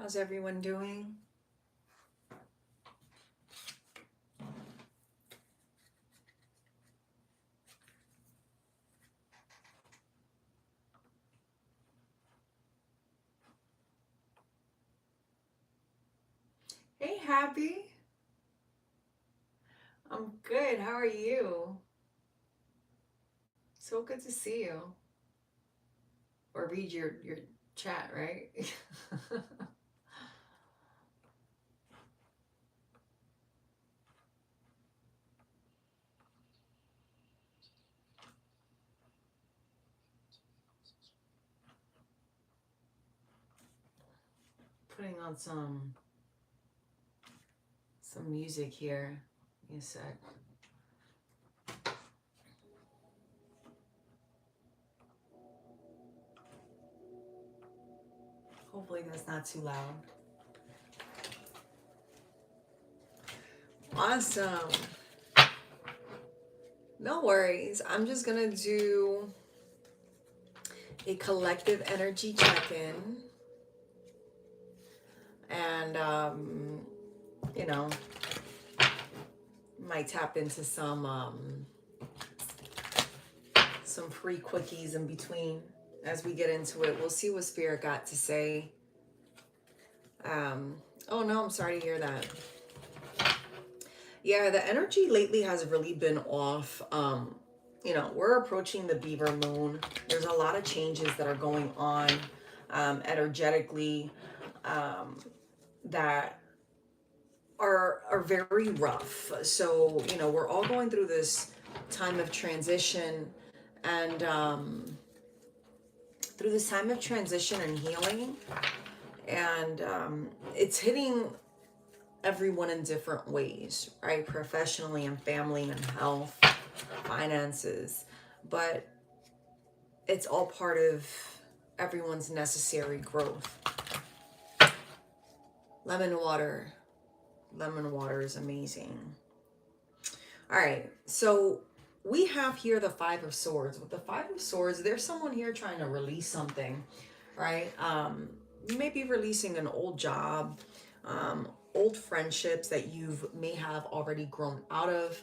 How's everyone doing? Hey, Happy. I'm good. How are you? So good to see you. Or read your chat, right? Putting on some music here. Give me a sec. Hopefully that's not too loud. Awesome. No worries. I'm just gonna do a collective energy check-in. And you know, might tap into some free quickies in between as we get into it. We'll see what Spirit got to say. Oh no, I'm sorry to hear that. Yeah, the energy lately has really been off. We're approaching the Beaver Moon. There's a lot of changes that are going on energetically that are very rough. So, we're all going through this time of transition and through this time of transition and healing. And it's hitting everyone in different ways, right? Professionally and family and health, finances. But it's all part of everyone's necessary growth. Lemon water. Lemon water is amazing. All right, so we have here the Five of Swords. With the Five of Swords, there's someone here trying to release something, right? You may be releasing an old job, old friendships that may have already grown out of.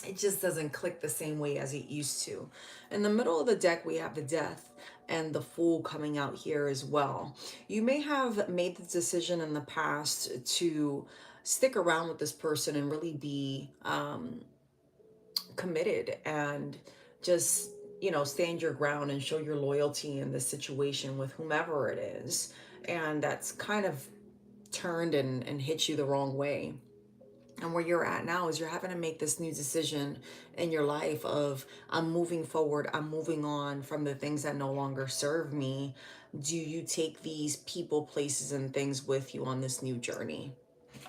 It just doesn't click the same way as it used to. In the middle of the deck, we have the Death and the Fool coming out here as well. You may have made the decision in the past to stick around with this person and really be committed and just stand your ground and show your loyalty in this situation with whomever it is, and that's kind of turned and hit you the wrong way. And where you're at now is you're having to make this new decision in your life of, I'm moving forward, I'm moving on from the things that no longer serve me. Do you take these people, places, and things with you on this new journey,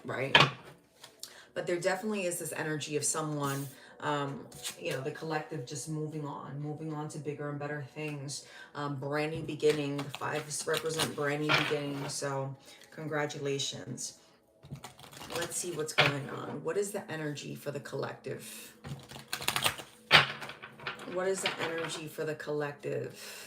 right? But there definitely is this energy of someone, the collective just moving on to bigger and better things. Brand new beginning. The fives represent brand new beginnings. So congratulations. Let's see what's going on. What is the energy for the collective? What is the energy for the collective?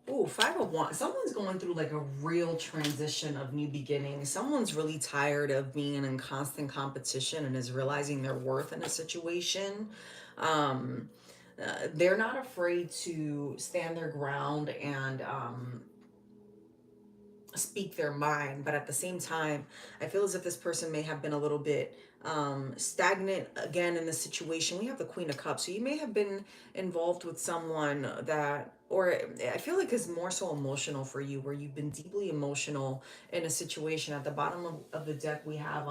Ooh, Five of Wands. Someone's going through like a real transition of new beginnings. Someone's really tired of being in constant competition and is realizing their worth in a situation. They're not afraid to stand their ground and speak their mind, but at the same time, I feel as if this person may have been a little bit stagnant again in the situation. We have the Queen of Cups, so you may have been involved with someone that, or I feel like it's more so emotional for you, where you've been deeply emotional in a situation. At the bottom of the deck, we have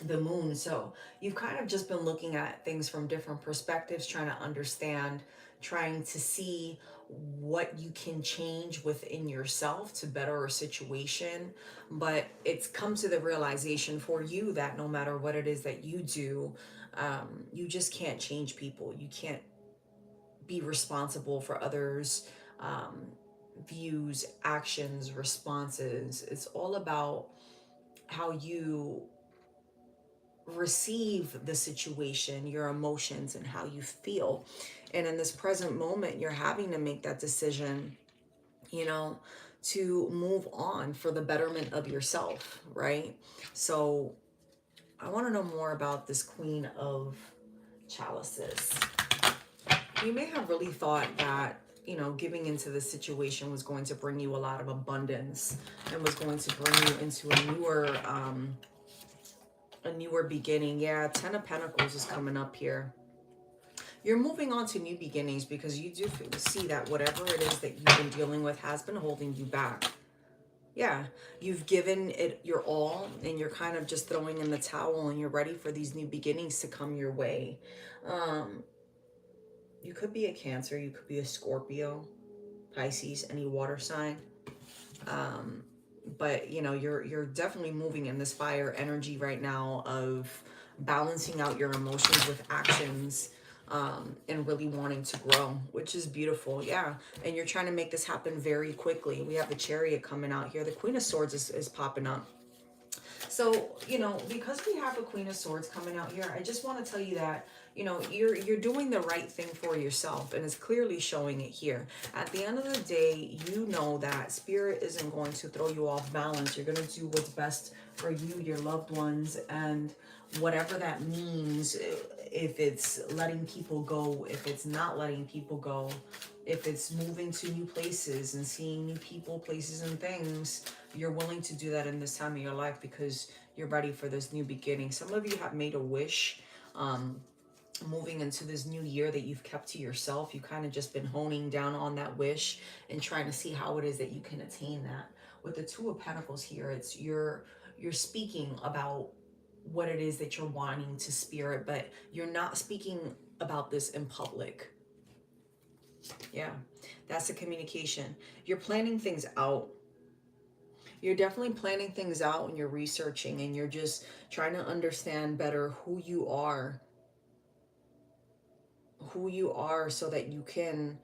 the Moon. So you've kind of just been looking at things from different perspectives, trying to understand, trying to see what you can change within yourself to better a situation. But it's come to the realization for you that no matter what it is that you do, you just can't change people. You can't be responsible for others' views, actions, responses. It's all about how you receive the situation, your emotions, and how you feel. And in this present moment, you're having to make that decision, you know, to move on for the betterment of yourself, right? So I want to know more about this Queen of Chalices. You may have really thought that, you know, giving into this situation was going to bring you a lot of abundance and was going to bring you into a newer beginning. Yeah, Ten of Pentacles is coming up here. You're moving on to new beginnings because you do see that whatever it is that you've been dealing with has been holding you back. Yeah, you've given it your all and you're kind of just throwing in the towel and you're ready for these new beginnings to come your way. You could be a Cancer, you could be a Scorpio, Pisces, any water sign. But you know, you're definitely moving in this fire energy right now of balancing out your emotions with actions, and really wanting to grow, which is beautiful. Yeah, and you're trying to make this happen very quickly. We have the Chariot coming out here. The Queen of Swords is popping up. So, you know, because we have a Queen of Swords coming out here, I just want to tell you that, you know, you're doing the right thing for yourself, and it's clearly showing it here. At the end of the day, you know that Spirit isn't going to throw you off balance. You're going to do what's best for you, your loved ones, and whatever that means. If it's letting people go, if it's not letting people go, if it's moving to new places and seeing new people, places, and things, you're willing to do that in this time of your life because you're ready for this new beginning. Some of you have made a wish, moving into this new year that you've kept to yourself. You've kind of just been honing down on that wish and trying to see how it is that you can attain that. With the Two of Pentacles here, it's you're speaking about what it is that you're wanting to Spirit, but you're not speaking about this in public. Yeah, that's the communication. You're planning things out. You're definitely planning things out and you're researching and you're just trying to understand better who you are. Who you are so that you can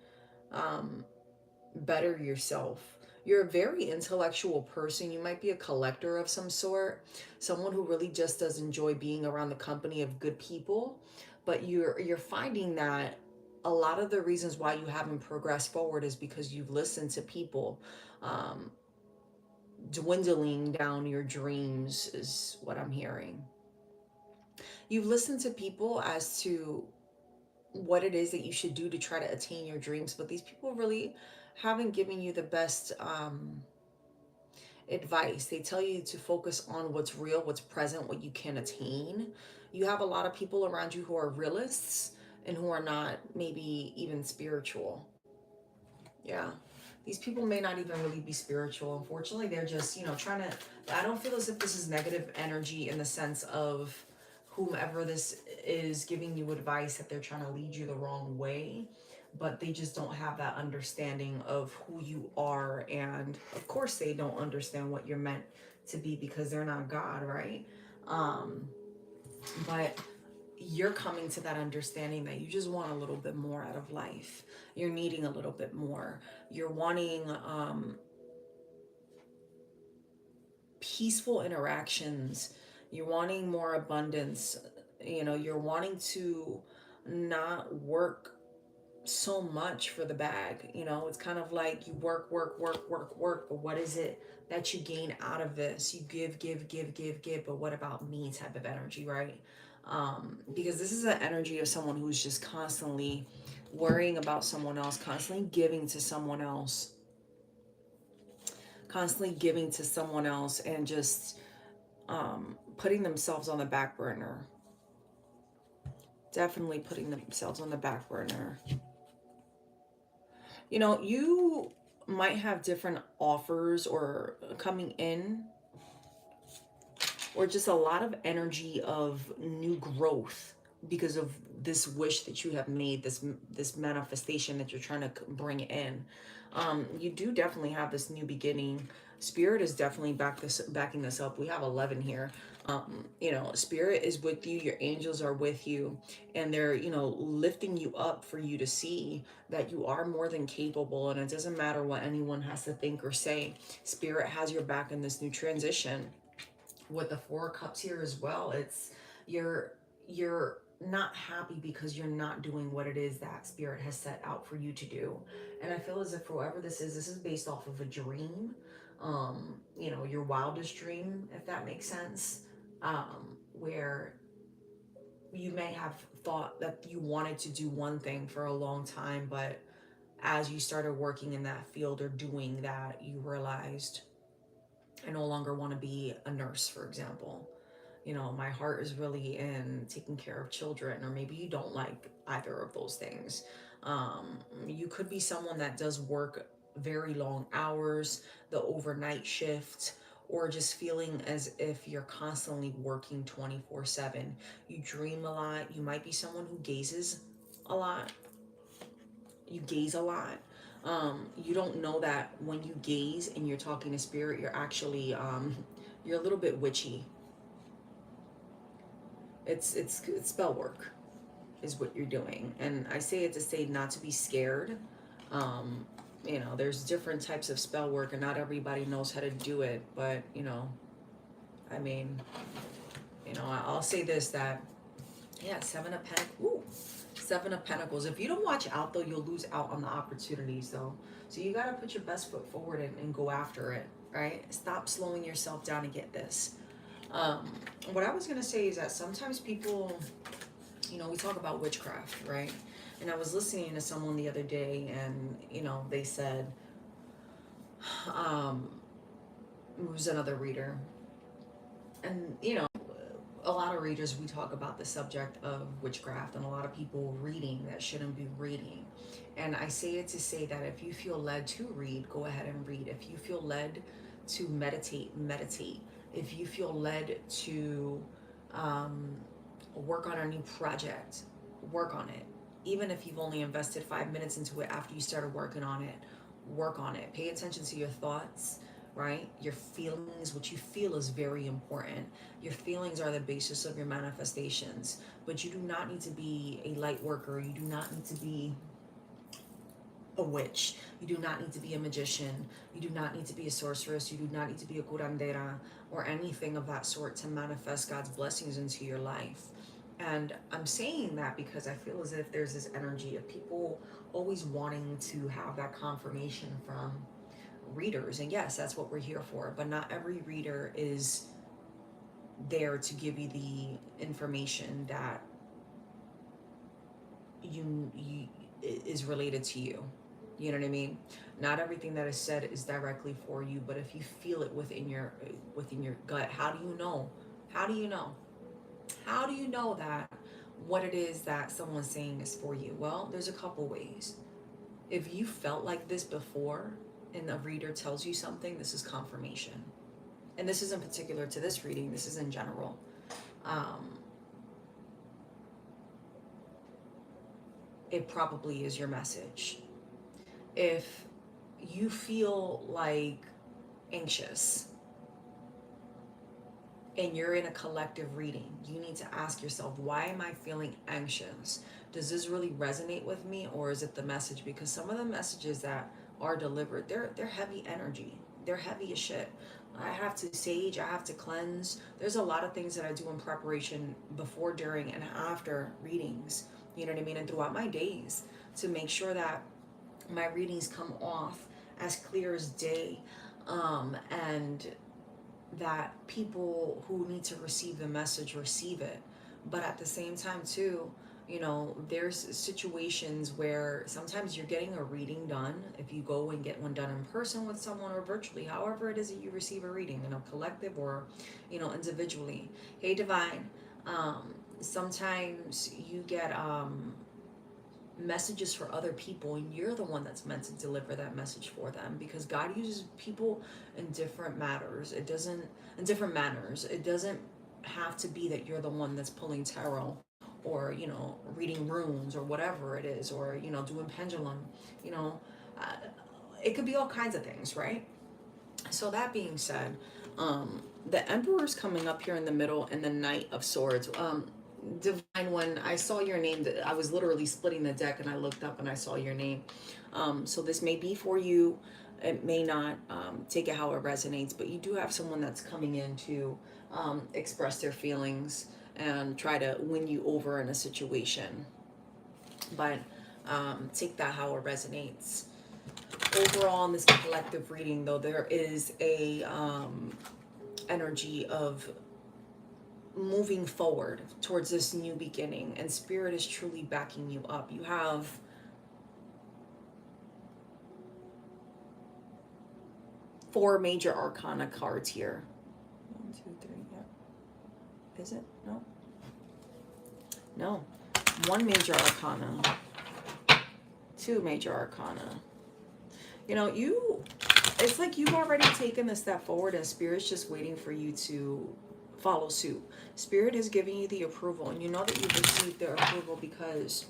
better yourself. You're a very intellectual person. You might be a collector of some sort. Someone who really just does enjoy being around the company of good people. But you're finding that a lot of the reasons why you haven't progressed forward is because you've listened to people. Dwindling down your dreams is what I'm hearing. You've listened to people as to what it is that you should do to try to attain your dreams, but these people really haven't given you the best advice. They tell you to focus on what's real, what's present, what you can attain. You have a lot of people around you who are realists and who are not maybe even spiritual. Yeah. These people may not even really be spiritual. Unfortunately, they're just, you know, trying to, I don't feel as if this is negative energy in the sense of whomever this is giving you advice that they're trying to lead you the wrong way, but they just don't have that understanding of who you are. And of course they don't understand what you're meant to be because they're not God, right? But you're coming to that understanding that you just want a little bit more out of life. You're needing a little bit more. You're wanting peaceful interactions. You're wanting more abundance. You know, you're wanting to not work so much for the bag. You know, it's kind of like you work, but what is it that you gain out of this? You give, but what about me type of energy, right? Because this is an energy of someone who's just constantly worrying about someone else, constantly giving to someone else, and just putting themselves on the back burner. Definitely putting themselves on the back burner. You know, you might have different offers or coming in, or just a lot of energy of new growth because of this wish that you have made, this manifestation that you're trying to bring in. You do definitely have this new beginning. Spirit is definitely backing this up. We have 11 here. You know, Spirit is with you. Your angels are with you, and they're, you know, lifting you up for you to see that you are more than capable. And it doesn't matter what anyone has to think or say. Spirit has your back in this new transition. With the Four of Cups here as well, it's You're not happy because you're not doing what it is that spirit has set out for you to do. And I feel as if whoever this is based off of a dream, your wildest dream, if that makes sense, where you may have thought that you wanted to do one thing for a long time, but as you started working in that field or doing that, you realized, I no longer want to be a nurse, for example. My heart is really in taking care of children, or maybe you don't like either of those things. You could be someone that does work very long hours, the overnight shift, or just feeling as if you're constantly working 24/7. You dream a lot. You might be someone who gazes a lot. You gaze a lot. You don't know that when you gaze and you're talking to spirit, you're actually you're a little bit witchy. It's spell work is what you're doing, and I say it to say not to be scared. There's different types of spell work, and not everybody knows how to do it. But I mean, I'll say this, that yeah, Seven of Pentacles. If you don't watch out though, you'll lose out on the opportunities though. So you got to put your best foot forward and go after it, right? Stop slowing yourself down to get this. What I was going to say is that sometimes people, we talk about witchcraft, right? And I was listening to someone the other day, and, they said, it was another reader. And, a lot of readers, we talk about the subject of witchcraft, and a lot of people reading that shouldn't be reading. And I say it to say that if you feel led to read, go ahead and read. If you feel led to meditate, meditate. If you feel led to work on a new project, work on it. Even if you've only invested 5 minutes into it after you started working on it, work on it. Pay attention to your thoughts, right? Your feelings. What you feel is very important. Your feelings are the basis of your manifestations, but you do not need to be a light worker. You do not need to be a witch. You do not need to be a magician. You do not need to be a sorceress. You do not need to be a curandera or anything of that sort to manifest God's blessings into your life. And I'm saying that because I feel as if there's this energy of people always wanting to have that confirmation from readers. And yes, that's what we're here for. But not every reader is there to give you the information that you is related to you. You know what I mean? Not everything that is said is directly for you, but if you feel it within your gut, how do you know? How do you know? How do you know that what it is that someone's saying is for you? Well, there's a couple ways. If you felt like this before and a reader tells you something, this is confirmation. And this isn't particular to this reading, this is in general. It probably is your message. If you feel like anxious and you're in a collective reading, you need to ask yourself, why am I feeling anxious? Does this really resonate with me, or is it the message? Because some of the messages that are delivered, they're heavy energy. They're heavy as shit. I have to sage, I have to cleanse. There's a lot of things that I do in preparation before, during, and after readings. You know what I mean? And throughout my days, to make sure that my readings come off as clear as day, and that people who need to receive the message receive it. But at the same time too, there's situations where sometimes you're getting a reading done if you go and get one done in person with someone, or virtually, however it is that you receive a reading, collective or individually. Hey Divine, sometimes you get messages for other people, and you're the one that's meant to deliver that message for them, because God uses people in different manners. It doesn't have to be that you're the one that's pulling tarot, or reading runes, or whatever it is, or doing pendulum. It could be all kinds of things, right? So that being said, the Emperor's coming up here in the middle, and the Knight of Swords. Divine, when I saw your name, I was literally splitting the deck and I looked up and I saw your name. So this may be for you. It may not. Take it how it resonates, but you do have someone that's coming in to express their feelings and try to win you over in a situation. But take that how it resonates. Overall, in this collective reading, though, there is a energy of moving forward towards this new beginning, and Spirit is truly backing you up. You have four major arcana cards here. 1, 2, 3, yeah. Is it? No. One major arcana. Two major arcana. You know, it's like you've already taken the step forward, and Spirit's just waiting for you to follow suit. Spirit is giving you the approval, and you know that you've received the approval because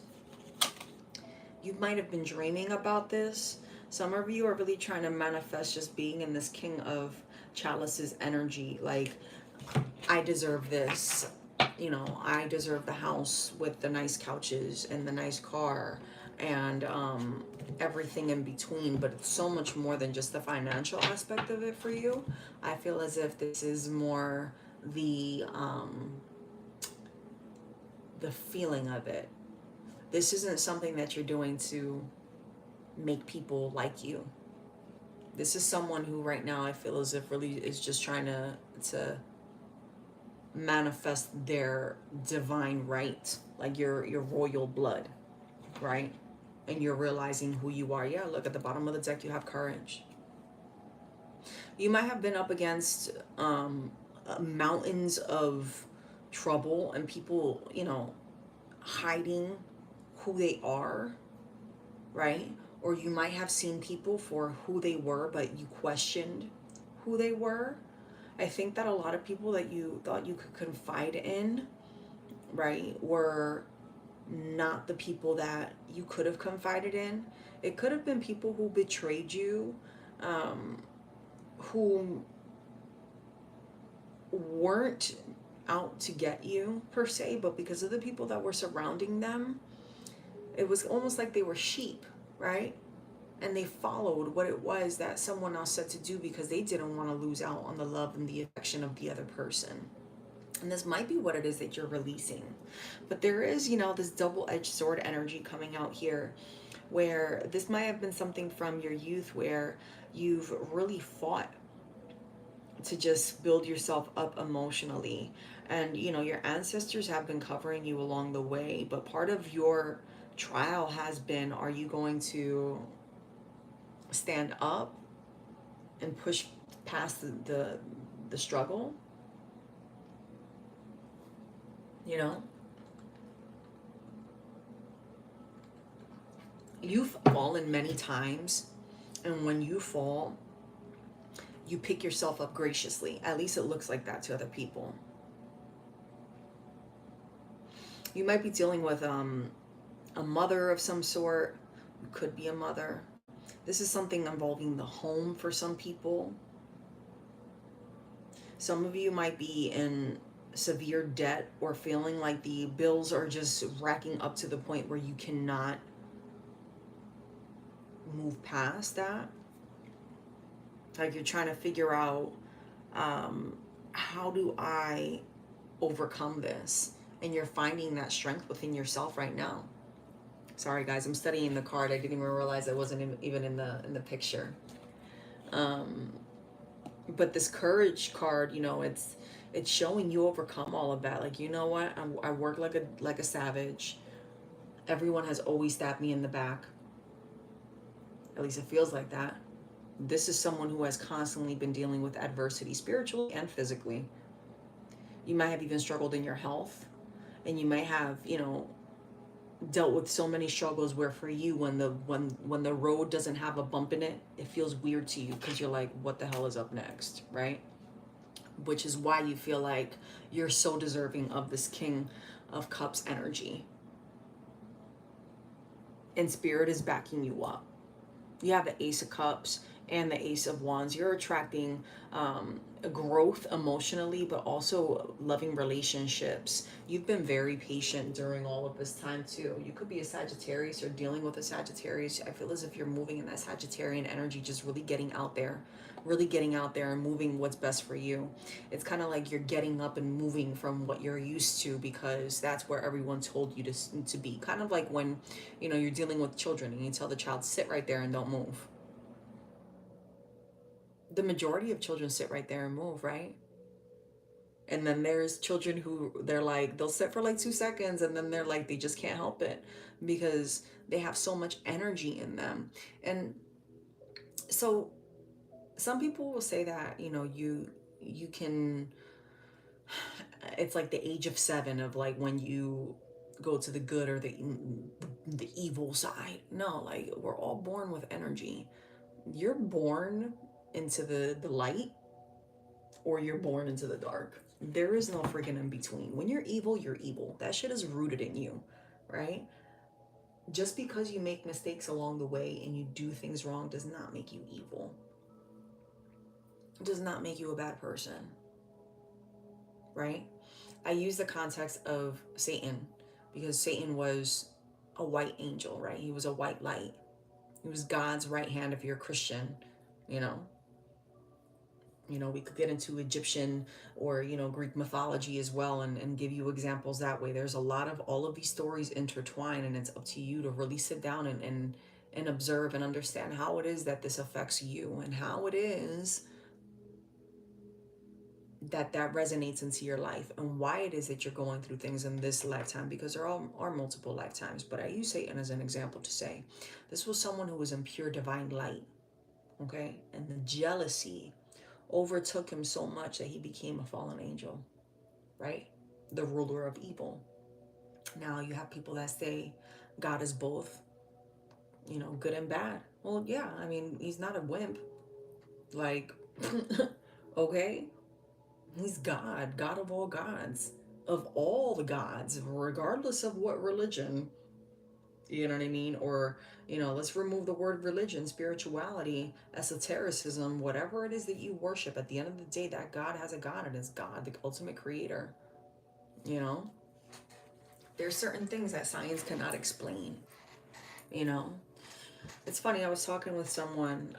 you might have been dreaming about this. Some of you are really trying to manifest just being in this King of Chalices energy. Like, I deserve this. You know, I deserve the house with the nice couches and the nice car and everything in between. But it's so much more than just the financial aspect of it for you. I feel as if this is more the feeling of it. This isn't something that you're doing to make people like you. This is someone who right now I feel as if really is just trying to manifest their divine right, like your royal blood, right? And you're realizing who you are. Yeah, look at the bottom of the deck, you have courage. You might have been up against mountains of trouble and people, you know, hiding who they are, right? Or you might have seen people for who they were, but you questioned who they were. I think that a lot of people that you thought you could confide in, right, were not the people that you could have confided in. It could have been people who betrayed you, who weren't out to get you per se, but because of the people that were surrounding them, it was almost like they were sheep, right? And they followed what it was that someone else said to do because they didn't want to lose out on the love and the affection of the other person. And this might be what it is that you're releasing. But there is, you know, this double-edged sword energy coming out here, where this might have been something from your youth where you've really fought to just build yourself up emotionally. And, you know, your ancestors have been covering you along the way. But part of your trial has been, are you going to stand up and push past the struggle? You know, you've fallen many times, and when you fall, you pick yourself up graciously. At least it looks like that to other people. You might be dealing with a mother of some sort. You could be a mother. This is something involving the home for some people. Some of you might be in severe debt or feeling like the bills are just racking up to the point where you cannot move past that. Like you're trying to figure out, how do I overcome this? And you're finding that strength within yourself right now. Sorry guys, I'm studying the card. I didn't even realize I wasn't even in the picture. But this courage card, you know, it's showing you overcome all of that. Like, you know what? I work like a savage. Everyone has always stabbed me in the back. At least it feels like that. This is someone who has constantly been dealing with adversity, spiritually and physically. You might have even struggled in your health, and you may have, you know, dealt with so many struggles where for you, when the road doesn't have a bump in it, it feels weird to you because you're like, what the hell is up next, right? Which is why you feel like you're so deserving of this King of Cups energy. And Spirit is backing you up. You have the Ace of Cups. and the Ace of Wands. You're attracting growth emotionally, but also loving relationships. You've been very patient during all of this time too. You could be a Sagittarius or dealing with a Sagittarius. I feel as if you're moving in that Sagittarian energy, just really getting out there, and moving what's best for you. It's kind of like you're getting up and moving from what you're used to, because that's where everyone told you to be. Kind of like when, you're dealing with children and you tell the child, sit right there and don't move. The majority of children sit right there and move, right? And then there's children who they're like, they'll sit for like 2 seconds and then they're like, they just can't help it because they have so much energy in them. And so some people will say that, you can, it's like the age of 7 of like when you go to the good or the evil side. No, like we're all born with energy. You're born into the light, or you're born into the dark. There is no freaking in between. When you're evil, you're evil. That shit is rooted in you, right? Just because you make mistakes along the way and you do things wrong does not make you evil. It does not make you a bad person, right? I use the context of Satan because Satan was a white angel, right? He was a white light. He was God's right hand if you're a Christian, you know. We could get into Egyptian or, Greek mythology as well, and give you examples that way. There's a lot of all of these stories intertwine, and it's up to you to really sit down and observe and understand how it is that this affects you, and how it is that resonates into your life, and why it is that you're going through things in this lifetime, because there are multiple lifetimes. But I use Satan as an example to say this was someone who was in pure divine light, okay? And the jealousy overtook him so much that he became a fallen angel, right? The ruler of evil. Now you have people that say God is both, good and bad. Well, yeah, I mean, he's not a wimp. Like, okay, he's God, God of all gods, of all the gods, regardless of what religion, you know what I mean? Or, let's remove the word religion, spirituality, esotericism, whatever it is that you worship. At the end of the day, that God has a God, and it's God, the ultimate creator. You know, there's certain things that science cannot explain. You know, it's funny. I was talking with someone,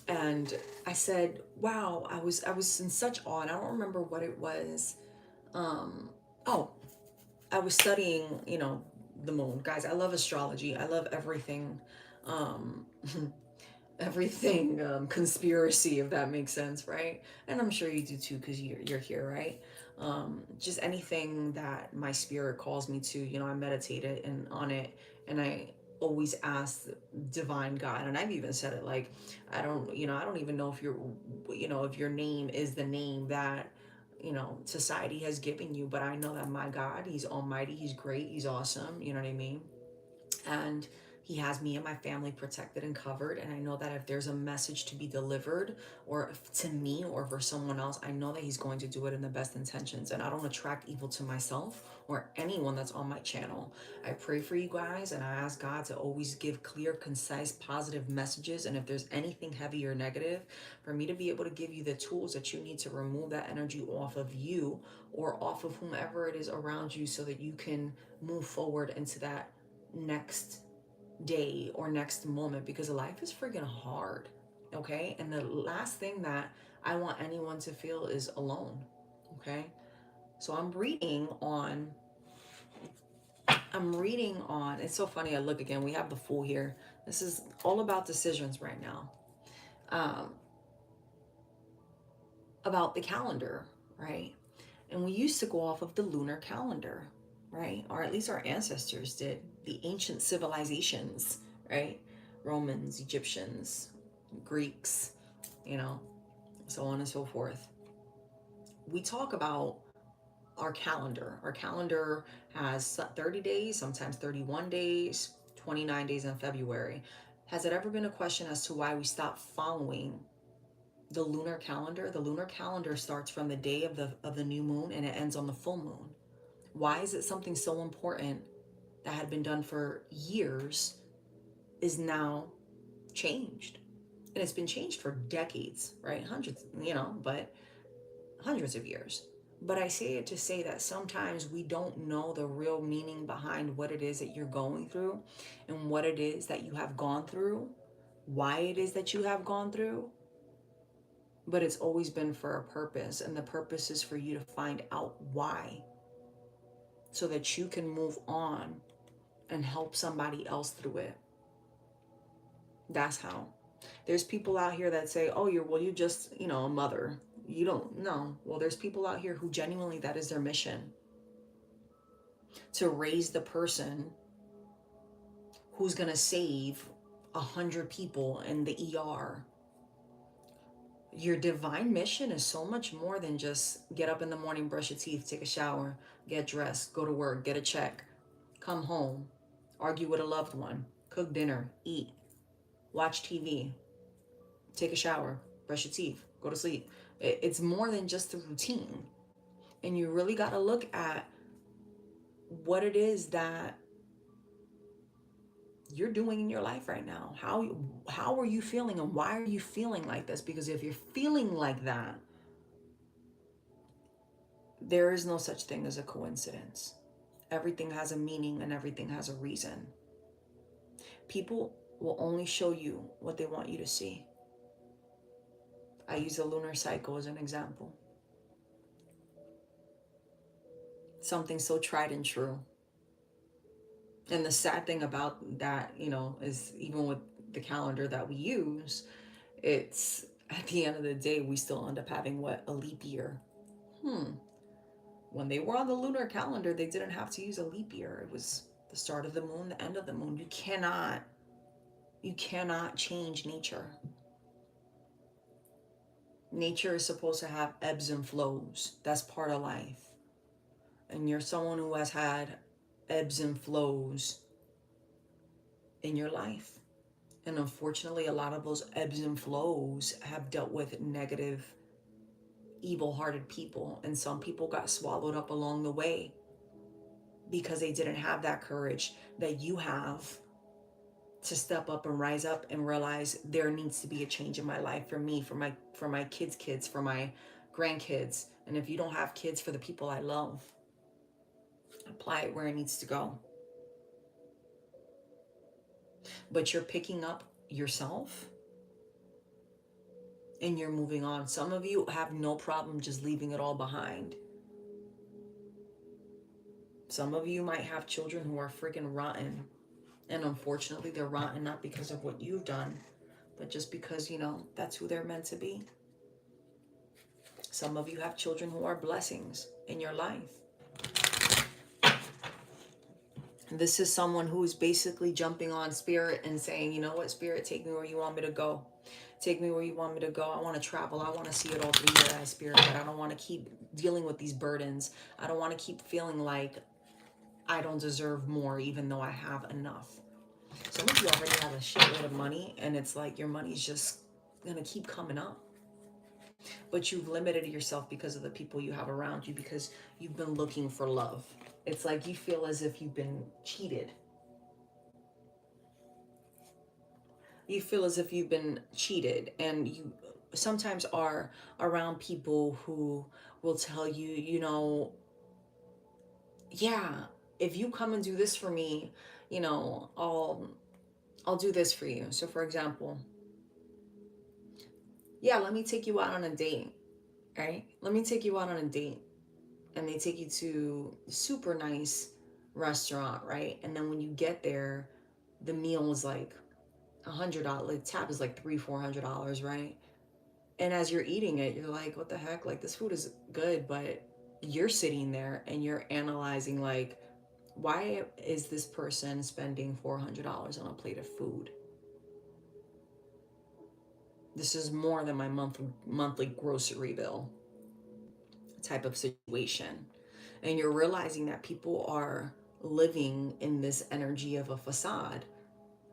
and I said, "Wow, I was in such awe." And I don't remember what it was. Oh, I was studying, the moon. Guys, I love astrology. I love everything, um, everything conspiracy, if that makes sense, right? And I'm sure you do too, because you're here, right? Just anything that my spirit calls me to, I meditate it and on it, and I always ask divine God. And I've even said it like, I don't even know if if your name is the name that society has given you, but I know that my God, he's almighty, he's great, he's awesome, you know what I mean? And he has me and my family protected and covered. And I know that if there's a message to be delivered, or to me or for someone else, I know that he's going to do it in the best intentions, and I don't attract evil to myself or anyone that's on my channel. I pray for you guys, and I ask God to always give clear, concise, positive messages. And if there's anything heavy or negative, for me to be able to give you the tools that you need to remove that energy off of you or off of whomever it is around you, so that you can move forward into that next day or next moment, because life is freaking hard, okay? And the last thing that I want anyone to feel is alone, okay? So I'm reading on it's so funny. I look again, we have the Fool here. This is all about decisions right now, um about the calendar, right? And we used to go off of the lunar calendar, right? Or at least our ancestors did, the ancient civilizations, right? Romans, Egyptians, Greeks, you know, so on and so forth. We talk about our calendar. Our calendar has 30 days, sometimes 31 days, 29 days in February. Has it ever been a question as to why we stopped following the lunar calendar? The lunar calendar starts from the day of the new moon, and it ends on the full moon. Why is it something so important that had been done for years is now changed? And it's been changed for decades, right? Hundreds, but hundreds of years. But I say it to say that sometimes we don't know the real meaning behind what it is that you're going through and what it is that you have gone through, why it is that you have gone through. But it's always been for a purpose, and the purpose is for you to find out why so that you can move on and help somebody else through it. That's how. There's people out here that say, oh, you just, a mother. You don't know. Well, there's people out here who genuinely, that is their mission, to raise the person who's going to save 100 people in the ER. Your divine mission is so much more than just get up in the morning, brush your teeth, take a shower, get dressed, go to work, get a check, come home, argue with a loved one, cook dinner, eat, watch TV, take a shower, brush your teeth, go to sleep. It's more than just a routine. And you really got to look at what it is that you're doing in your life right now. How are you feeling, and why are you feeling like this? Because if you're feeling like that, there is no such thing as a coincidence. Everything has a meaning and everything has a reason. People will only show you what they want you to see. I use the lunar cycle as an example. Something so tried and true. And the sad thing about that, is even with the calendar that we use, it's at the end of the day, we still end up having a leap year. When they were on the lunar calendar, they didn't have to use a leap year. It was the start of the moon, the end of the moon. You cannot change nature. Nature is supposed to have ebbs and flows. That's part of life. And you're someone who has had ebbs and flows in your life. And unfortunately, a lot of those ebbs and flows have dealt with negative, evil-hearted people. And some people got swallowed up along the way because they didn't have that courage that you have to step up and rise up and realize there needs to be a change in my life, for me, for my kids, for my grandkids. And if you don't have kids, for the people I love. Apply it where it needs to go. But you're picking up yourself and you're moving on. Some of you have no problem just leaving it all behind. Some of you might have children who are freaking rotten. And unfortunately, they're rotten not because of what you've done, but just because, that's who they're meant to be. Some of you have children who are blessings in your life. This is someone who's basically jumping on Spirit and saying, you know what, Spirit, take me where you want me to go. Take me where you want me to go. I want to travel. I want to see it all through your eyes, Spirit. But I don't want to keep dealing with these burdens. I don't want to keep feeling like I don't deserve more, even though I have enough. Some of you already have a shitload of money, and it's like your money's just going to keep coming up. But you've limited yourself because of the people you have around you, because you've been looking for love. It's like you feel as if you've been cheated. You feel as if you've been cheated, and you sometimes are around people who will tell you, yeah, if you come and do this for me, I'll do this for you. So for example, yeah, let me take you out on a date, right? Let me take you out on a date. And they take you to a super nice restaurant, right? And then when you get there, the meal is like $100. The tab is like $300-400, right? And as you're eating it, you're like, what the heck? Like, this food is good, but you're sitting there and you're analyzing, like, why is this person spending $400 on a plate of food? This is more than my monthly grocery bill type of situation. And you're realizing that people are living in this energy of a facade,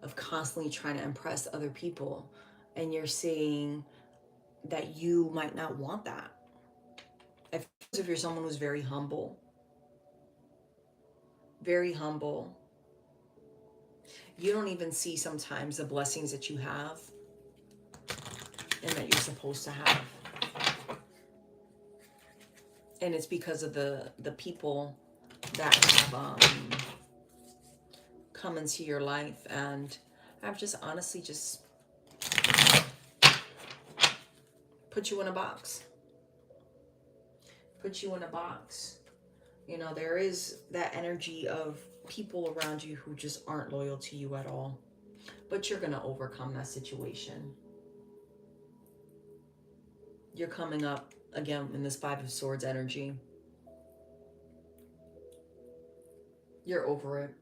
of constantly trying to impress other people. And you're seeing that you might not want that. If you're someone who's very humble, you don't even see sometimes the blessings that you have supposed to have. And it's because of the people that have come into your life and have just honestly just put you in a box. Put you in a box. You know, there is that energy of people around you who just aren't loyal to you at all. But you're going to overcome that situation. You're coming up again in this Five of Swords energy. You're over it.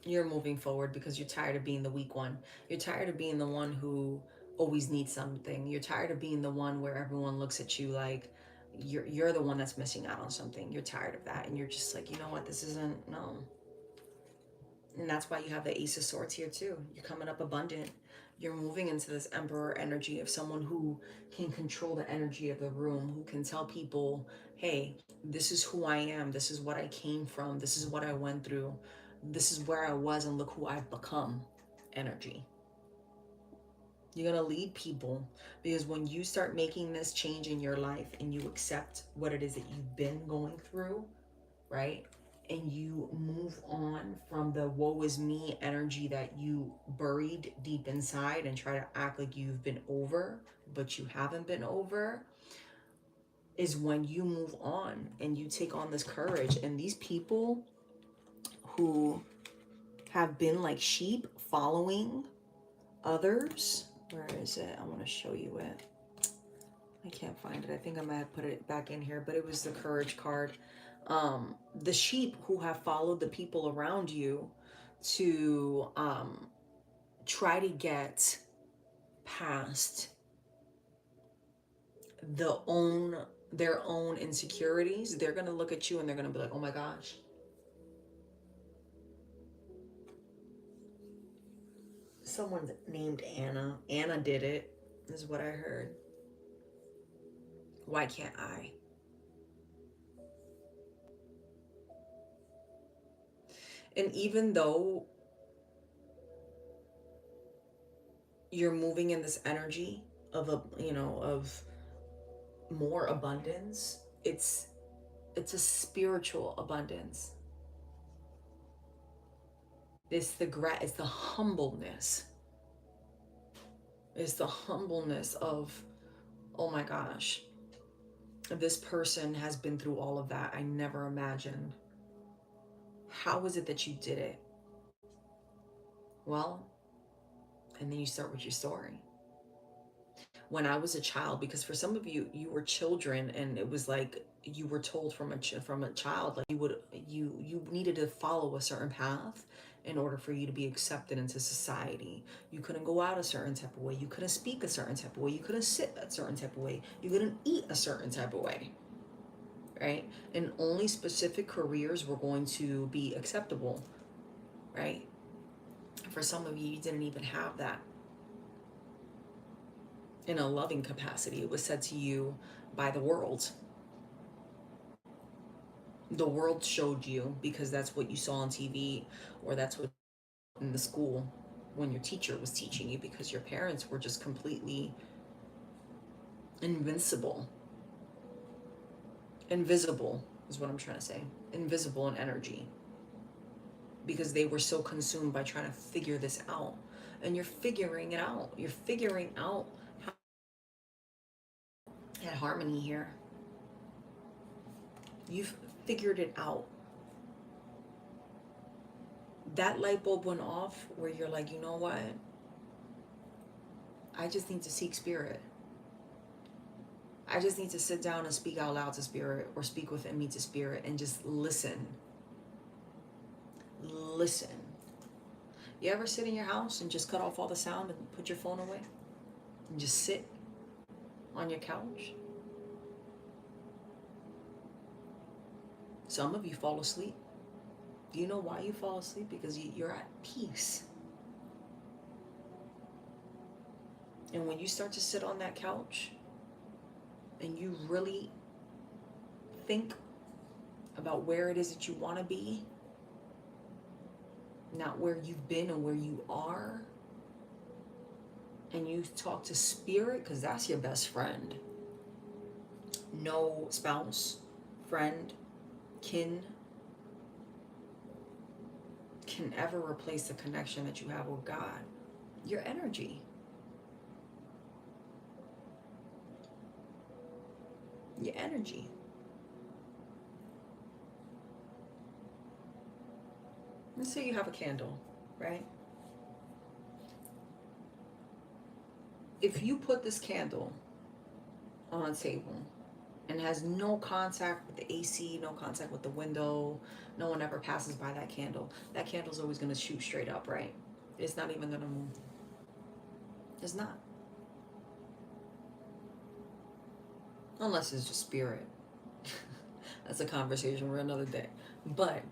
You're moving forward because you're tired of being the weak one. You're tired of being the one who always needs something. You're tired of being the one where everyone looks at you like you're the one that's missing out on something. You're tired of that. And you're just like, you know what? This isn't, no. And that's why you have the Ace of Swords here too. You're coming up abundant. You're moving into this Emperor energy of someone who can control the energy of the room, who can tell people, hey, this is who I am. This is what I came from. This is what I went through. This is where I was and look who I've become energy. You're going to lead people because when you start making this change in your life and you accept what it is that you've been going through, right? And you move on from the woe is me energy that you buried deep inside and try to act like you've been over, but you haven't been over, is when you move on and you take on this courage. And these people who have been like sheep following others, where is it? I want to show you it. I can't find it. I think I might have put it back in here, but it was the courage card. The sheep who have followed the people around you to try to get past their own insecurities, they're going to look at you and they're going to be like, oh my gosh. Someone named Anna. Anna did it, is what I heard. Why can't I? And even though you're moving in this energy of of more abundance, it's a spiritual abundance. It's the humbleness. It's the humbleness of, oh my gosh, this person has been through all of that. I never imagined. How is it that you did it? Well, and then you start with your story. When I was a child, because for some of you, you were children, and it was like you were told from a child, like you needed to follow a certain path in order for you to be accepted into society. You couldn't go out a certain type of way. You couldn't speak a certain type of way. You couldn't sit a certain type of way. You couldn't eat a certain type of way, right? And only specific careers were going to be acceptable, right? For some of you, you didn't even have that. In a loving capacity, it was said to you by the world. The world showed you because that's what you saw on TV, or that's what in the school when your teacher was teaching you, because your parents were just completely invisible is what I'm trying to say. Invisible in energy, because they were so consumed by trying to figure this out. And you're figuring it out. You're figuring out how at harmony here. You've figured it out. That light bulb went off where you're like, you know what? I just need to seek spirit. I just need to sit down and speak out loud to spirit, or speak within me to spirit, and just listen. Listen. You ever sit in your house and just cut off all the sound and put your phone away and just sit on your couch? Some of you fall asleep. Do you know why you fall asleep? Because you're at peace. And when you start to sit on that couch and you really think about where it is that you want to be, not where you've been and where you are, and you talk to spirit, because that's your best friend. No spouse, friend, kin can ever replace the connection that you have with God. Your energy. Your energy. Let's say you have a candle, right? If you put this candle on a table and has no contact with the AC, no contact with the window, no one ever passes by that candle's always going to shoot straight up, right? It's not even going to move. It's not. Unless it's just spirit. That's a conversation for another day. But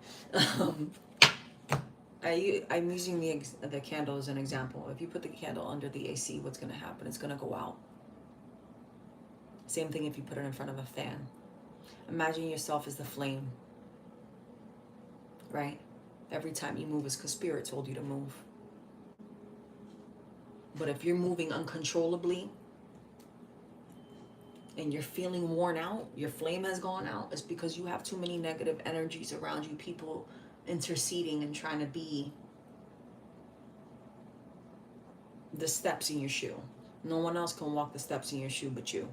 I'm using the candle as an example. If you put the candle under the AC, what's going to happen? It's going to go out. Same thing if you put it in front of a fan. Imagine yourself as the flame, right? Every time you move, it's because spirit told you to move. But if you're moving uncontrollably and you're feeling worn out, your flame has gone out, it's because you have too many negative energies around you, people interceding and trying to be the steps in your shoe. No one else can walk the steps in your shoe but you.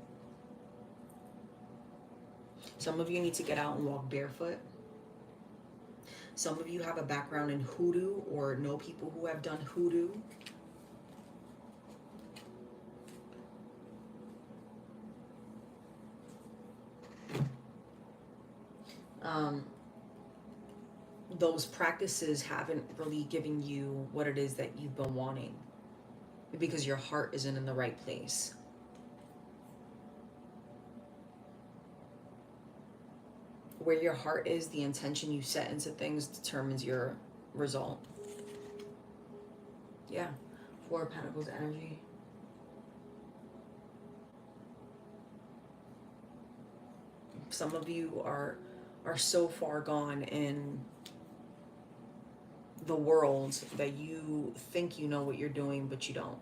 Some of you need to get out and walk barefoot. Some of you have a background in hoodoo or know people who have done hoodoo. Those practices haven't really given you what it is that you've been wanting because your heart isn't in the right place. Where your heart is, the intention you set into things determines your result. Yeah. Four of Pentacles energy. Some of you are so far gone in the world that you think you know what you're doing, but you don't.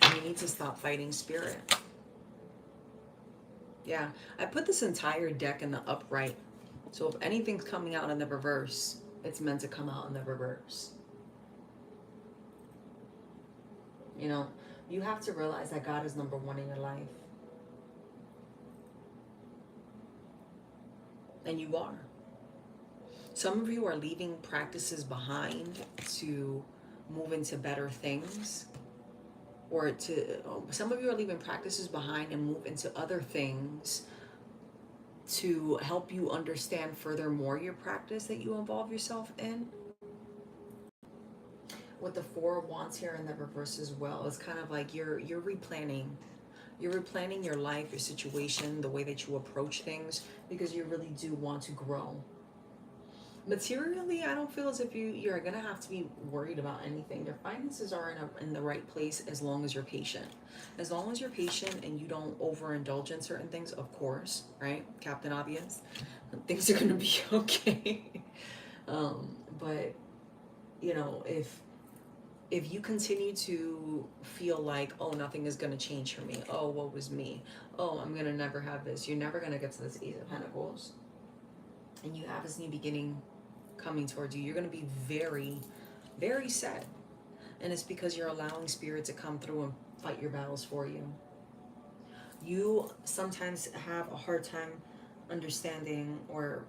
And you need to stop fighting spirit. Yeah, I put this entire deck in the upright. So if anything's coming out in the reverse, it's meant to come out in the reverse. You know, you have to realize that God is number one in your life. And you are. Some of you are leaving practices behind to move into better things. Or some of you are leaving practices behind and move into other things to help you understand furthermore your practice that you involve yourself in. With the Four of Wands here in the reverse as well, it's kind of like you're replanning. You're replanning your life, your situation, the way that you approach things, because you really do want to grow. Materially, I don't feel as if you're going to have to be worried about anything. Your finances are in the right place as long as you're patient. As long as you're patient and you don't overindulge in certain things, of course, right? Captain Obvious. Things are going to be okay. But, you know, if you continue to feel like, oh, nothing is going to change for me. Oh, what was me? Oh, I'm going to never have this. You're never going to get to this Ace of Pentacles. And you have this new beginning coming towards you. You're going to be very, very sad. And it's because you're allowing spirit to come through and fight your battles for you. You sometimes have a hard time understanding or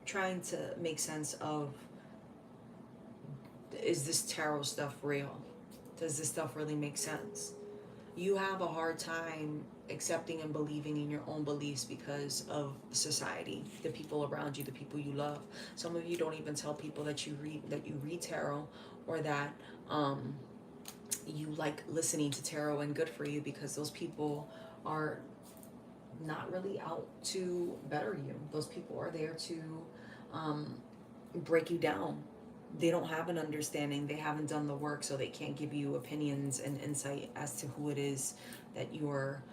trying to make sense of, is this tarot stuff real? Does this stuff really make sense? You have a hard time accepting and believing in your own beliefs because of society, the people around you, the people you love. Some of you don't even tell people that you read tarot, or that you like listening to tarot, and good for you, because those people are not really out to better you. Those people are there to break you down. They don't have an understanding. They haven't done the work, so they can't give you opinions and insight as to who it is that you're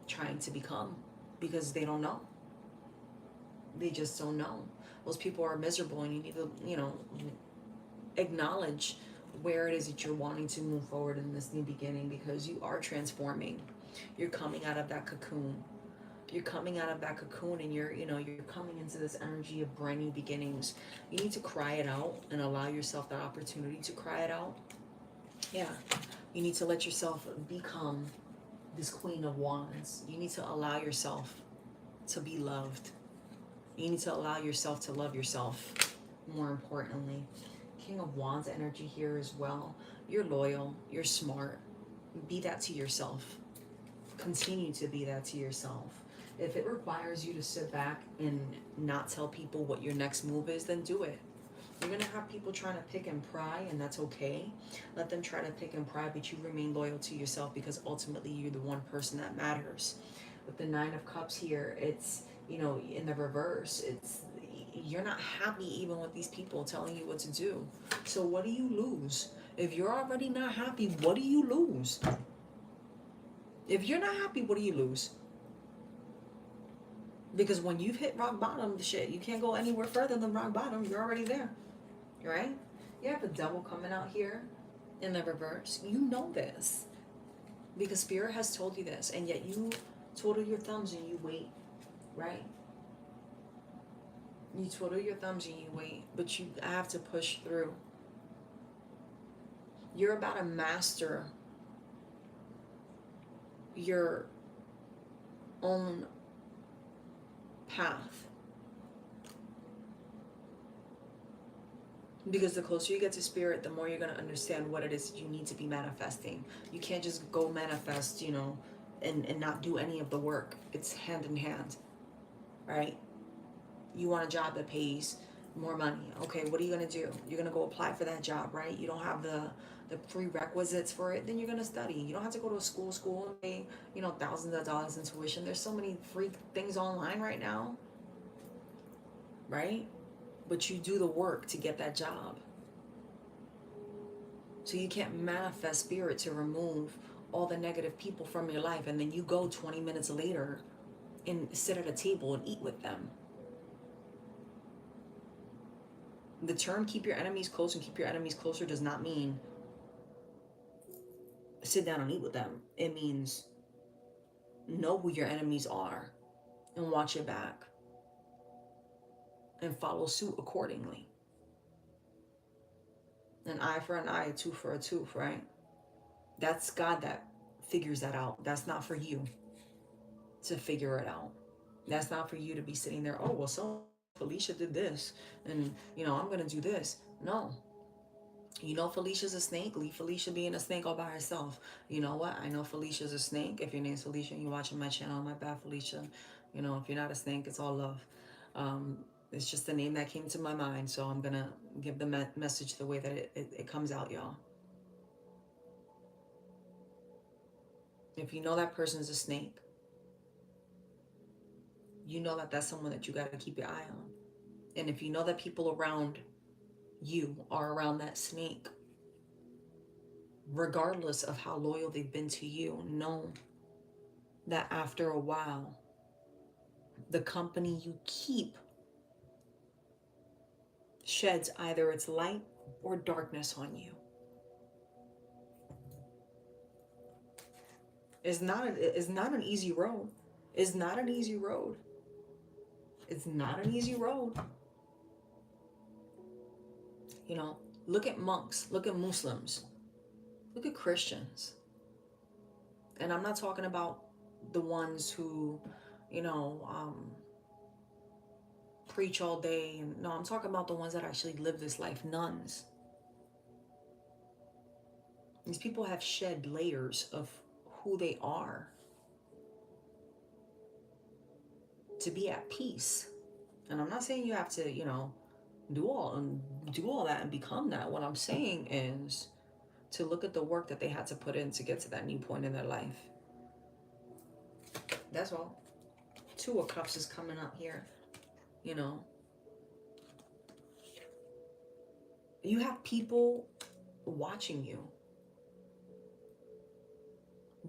trying to become, because they don't know. They just don't know. Those people are miserable, and you need to, you know, acknowledge where it is that you're wanting to move forward in this new beginning, because you are transforming. You're coming out of that cocoon. You're coming out of that cocoon, and you're coming into this energy of brand new beginnings. You need to cry it out and allow yourself that opportunity to cry it out. Yeah. You need to let yourself become this Queen of Wands. You need to allow yourself to be loved. You need to allow yourself to love yourself, more importantly. King of Wands energy here as well. You're loyal. You're smart. Be that to yourself. Continue to be that to yourself. If it requires you to sit back and not tell people what your next move is, then do it. You're going to have people trying to pick and pry, and that's okay. Let them try to pick and pry, but you remain loyal to yourself, because ultimately you're the one person that matters. With the Nine of Cups here, it's, in the reverse, it's, you're not happy even with these people telling you what to do. So what do you lose? If you're already not happy, what do you lose? If you're not happy, what do you lose? Because when you've hit rock bottom, shit, you can't go anywhere further than rock bottom. You're already there, right? You have the Devil coming out here in the reverse. You know this because Spirit has told you this, and yet you twiddle your thumbs and you wait, right? You twiddle your thumbs and you wait, but you have to push through. You're about to master your own path. Because the closer you get to Spirit, the more you're going to understand what it is you need to be manifesting. You can't just go manifest, and not do any of the work. It's hand in hand, right? You want a job that pays more money. Okay, what are you going to do? You're going to go apply for that job, right? You don't have the prerequisites for it, then you're going to study. You don't have to go to a school and pay, thousands of dollars in tuition. There's so many free things online right now, right? But you do the work to get that job. So you can't manifest Spirit to remove all the negative people from your life, and then you go 20 minutes later and sit at a table and eat with them. The term keep your enemies close and keep your enemies closer does not mean sit down and eat with them. It means know who your enemies are and watch your back and follow suit accordingly. An eye for an eye, a tooth for a tooth, right? That's God that figures that out. That's not for you to figure it out. That's not for you to be sitting there, oh, well, so Felicia did this, and, I'm going to do this. No. Felicia's a snake. Leave Felicia being a snake all by herself. You know what? I know Felicia's a snake. If your name's Felicia and you're watching my channel, my bad, Felicia. If you're not a snake, it's all love. It's just the name that came to my mind, so I'm going to give the message the way that it comes out, y'all. If you know that person's a snake, you know that that's someone that you got to keep your eye on. And if you know that people around you are around that snake, regardless of how loyal they've been to you, know that after a while, the company you keep sheds either its light or darkness on you. It's not an easy road. It's not an easy road. It's not an easy road. Look at monks, look at Muslims, look at Christians. And I'm not talking about the ones who, preach all day. And no, I'm talking about the ones that actually live this life, nuns. These people have shed layers of who they are to be at peace. And I'm not saying you have to, do all that and become that. What I'm saying is to look at the work that they had to put in to get to that new point in their life. That's all. Two of Cups is coming up here. You have people watching you,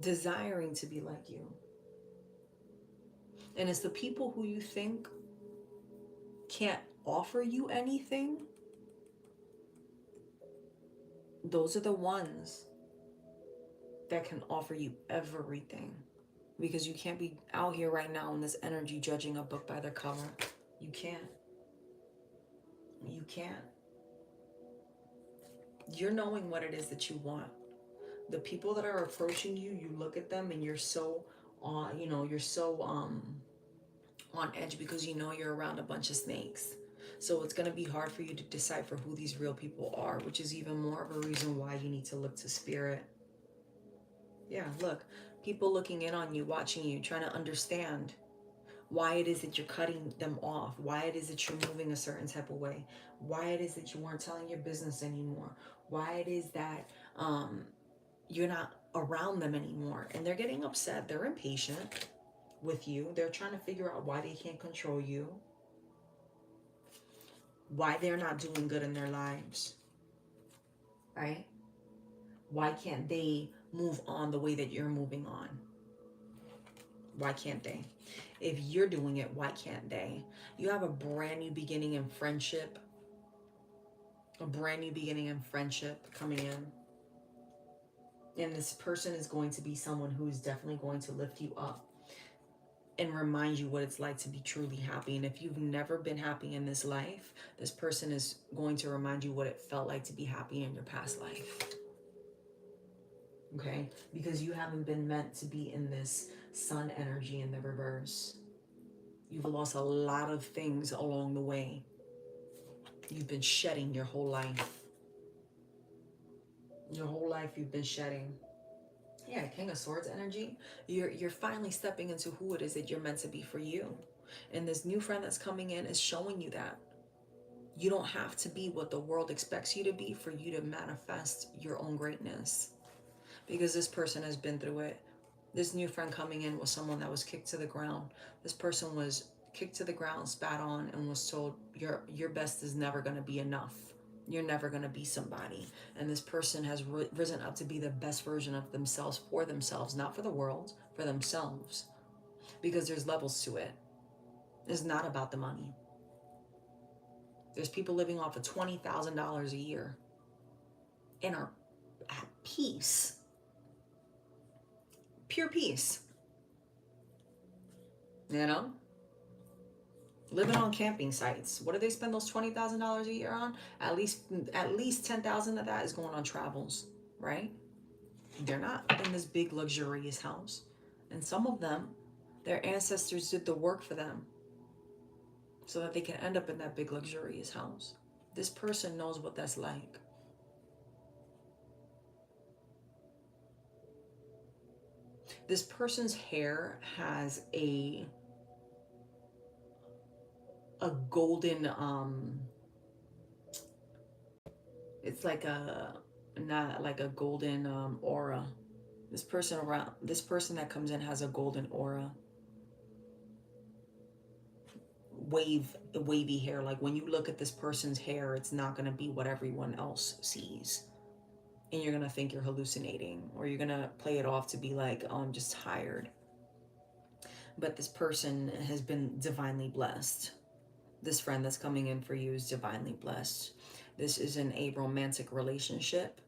desiring to be like you. And it's the people who you think can't offer you anything those are the ones that can offer you everything. Because you can't be out here right now in this energy judging a book by their cover. You can't. You can't. You're knowing what it is that you want. The people that are approaching you, you look at them and you're so on, you're so on edge because you know you're around a bunch of snakes. So it's going to be hard for you to decipher who these real people are, which is even more of a reason why you need to look to spirit. Yeah, look, people looking in on you, watching you, trying to understand why it is that you're cutting them off, why it is that you're moving a certain type of way, why it is that you weren't telling your business anymore, why it is that you're not around them anymore. And they're getting upset, they're impatient with you, they're trying to figure out why they can't control you, why they're not doing good in their lives, right? Why can't they move on the way that you're moving on? Why can't they? If you're doing it, why can't they? You have a brand new beginning in friendship. A brand new beginning in friendship coming in. And this person is going to be someone who is definitely going to lift you up and remind you what it's like to be truly happy. And if you've never been happy in this life, this person is going to remind you what it felt like to be happy in your past life. Okay? Because you haven't been meant to be in this sun energy in the reverse. You've lost a lot of things along the way. You've been shedding your whole life. Your whole life you've been shedding. Yeah, King of Swords energy. You're finally stepping into who it is that you're meant to be for you. And this new friend that's coming in is showing you that. You don't have to be what the world expects you to be for you to manifest your own greatness. Because this person has been through it. This new friend coming in was someone that was kicked to the ground. This person was kicked to the ground, spat on, and was told, your best is never going to be enough. You're never going to be somebody. And this person has risen up to be the best version of themselves for themselves, not for the world, for themselves. Because there's levels to it. It's not about the money. There's people living off of $20,000 a year and are at peace. Pure peace. You know? Living on camping sites. What do they spend those $20,000 a year on? At least $10,000 of that is going on travels, right? They're not in this big luxurious house. And some of them, their ancestors did the work for them so that they can end up in that big luxurious house. This person knows what that's like. This person's hair has a golden it's like a not like a golden aura. This person that comes in has a golden aura. Wavy hair. Like when you look at this person's hair, it's not going to be what everyone else sees. And you're going to think you're hallucinating, or you're going to play it off to be like, oh, I'm just tired. But this person has been divinely blessed. This friend that's coming in for you is divinely blessed. This is in a romantic relationship.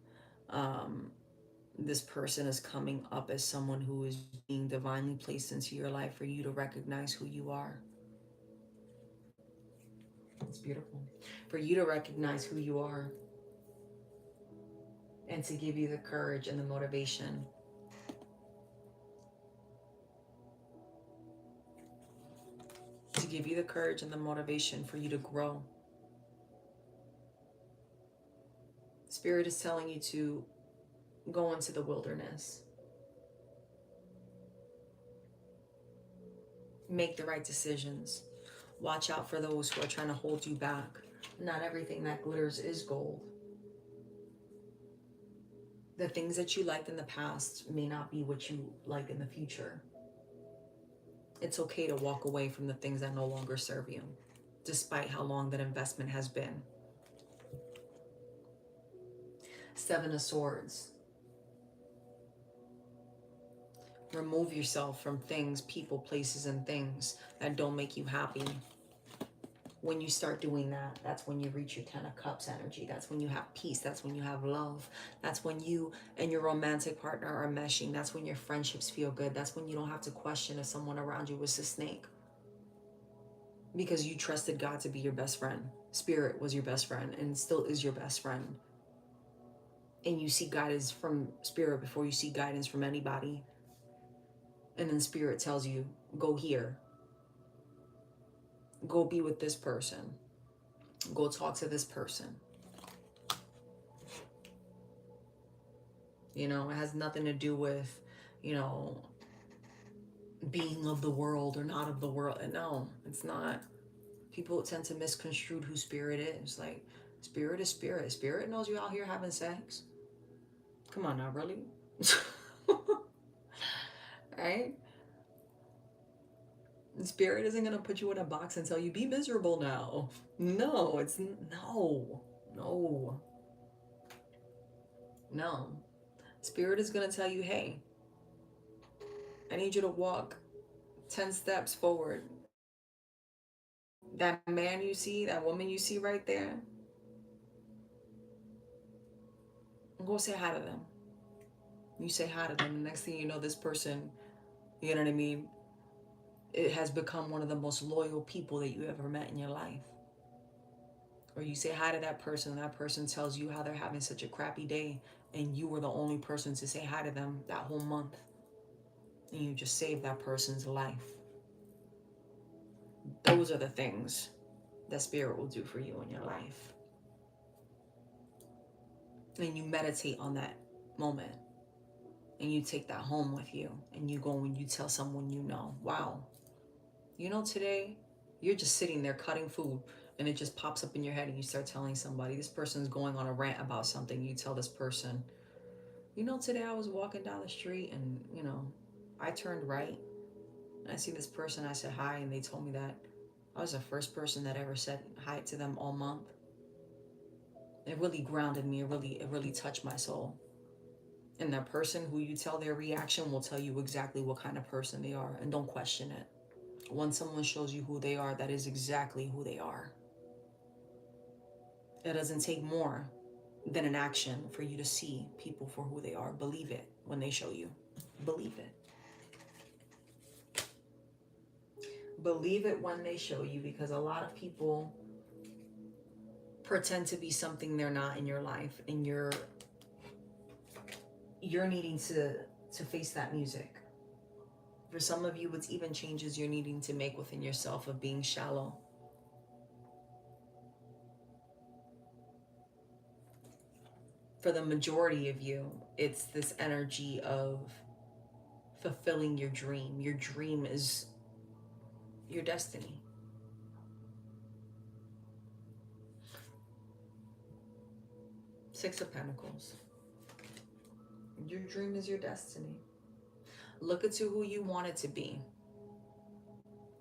This person is coming up as someone who is being divinely placed into your life for you to recognize who you are. It's beautiful. For you to recognize who you are and to give you the courage and the motivation for you to grow. Spirit is telling you to go into the wilderness. Make the right decisions. Watch out for those who are trying to hold you back. Not everything that glitters is gold. The things that you liked in the past may not be what you like in the future. It's okay to walk away from the things that no longer serve you, despite how long that investment has been. Seven of Swords. Remove yourself from things, people, places, and things that don't make you happy. When you start doing that, that's when you reach your 10 of Cups energy. That's when you have peace. That's when you have love. That's when you and your romantic partner are meshing. That's when your friendships feel good. That's when you don't have to question if someone around you was a snake, because you trusted God to be your best friend. Spirit was your best friend and still is your best friend. And you see guidance from Spirit before you see guidance from anybody. And then Spirit tells you, go here. Go be with this person. Go talk to this person. You know, it has nothing to do with, you know, being of the world or not of the world. No, it's not. People tend to misconstrue who Spirit is. Like, Spirit is Spirit. Spirit knows you out here having sex. Come on now, really? Right? Spirit isn't going to put you in a box and tell you, be miserable now. No, it's no, no, no. Spirit is going to tell you, hey, I need you to walk 10 steps forward. That man you see, that woman you see right there, go say hi to them. You say hi to them. The next thing you know, this person, you know what I mean, it has become one of the most loyal people that you ever met in your life. Or you say hi to that person tells you how they're having such a crappy day, and you were the only person to say hi to them that whole month. And you just saved that person's life. Those are the things that Spirit will do for you in your life. And you meditate on that moment. And you take that home with you. And you go and you tell someone you know, wow, you know, today you're just sitting there cutting food and it just pops up in your head and you start telling somebody. This person's going on a rant about something. You tell this person, you know, today I was walking down the street and, you know, I turned right and I see this person. I said hi and they told me that I was the first person that ever said hi to them all month. It really grounded me. It really touched my soul. And that person who you tell their reaction will tell you exactly what kind of person they are, and don't question it. When someone shows you who they are, that is exactly who they are. It doesn't take more than an action for you to see people for who they are. Believe it when they show you. Believe it. Believe it when they show you, because a lot of people pretend to be something they're not in your life, and you're needing to face that music. For some of you, it's even changes you're needing to make within yourself of being shallow. For the majority of you, it's this energy of fulfilling your dream. Your dream is your destiny. Six of Pentacles. Your dream is your destiny. Look into who you want it to be.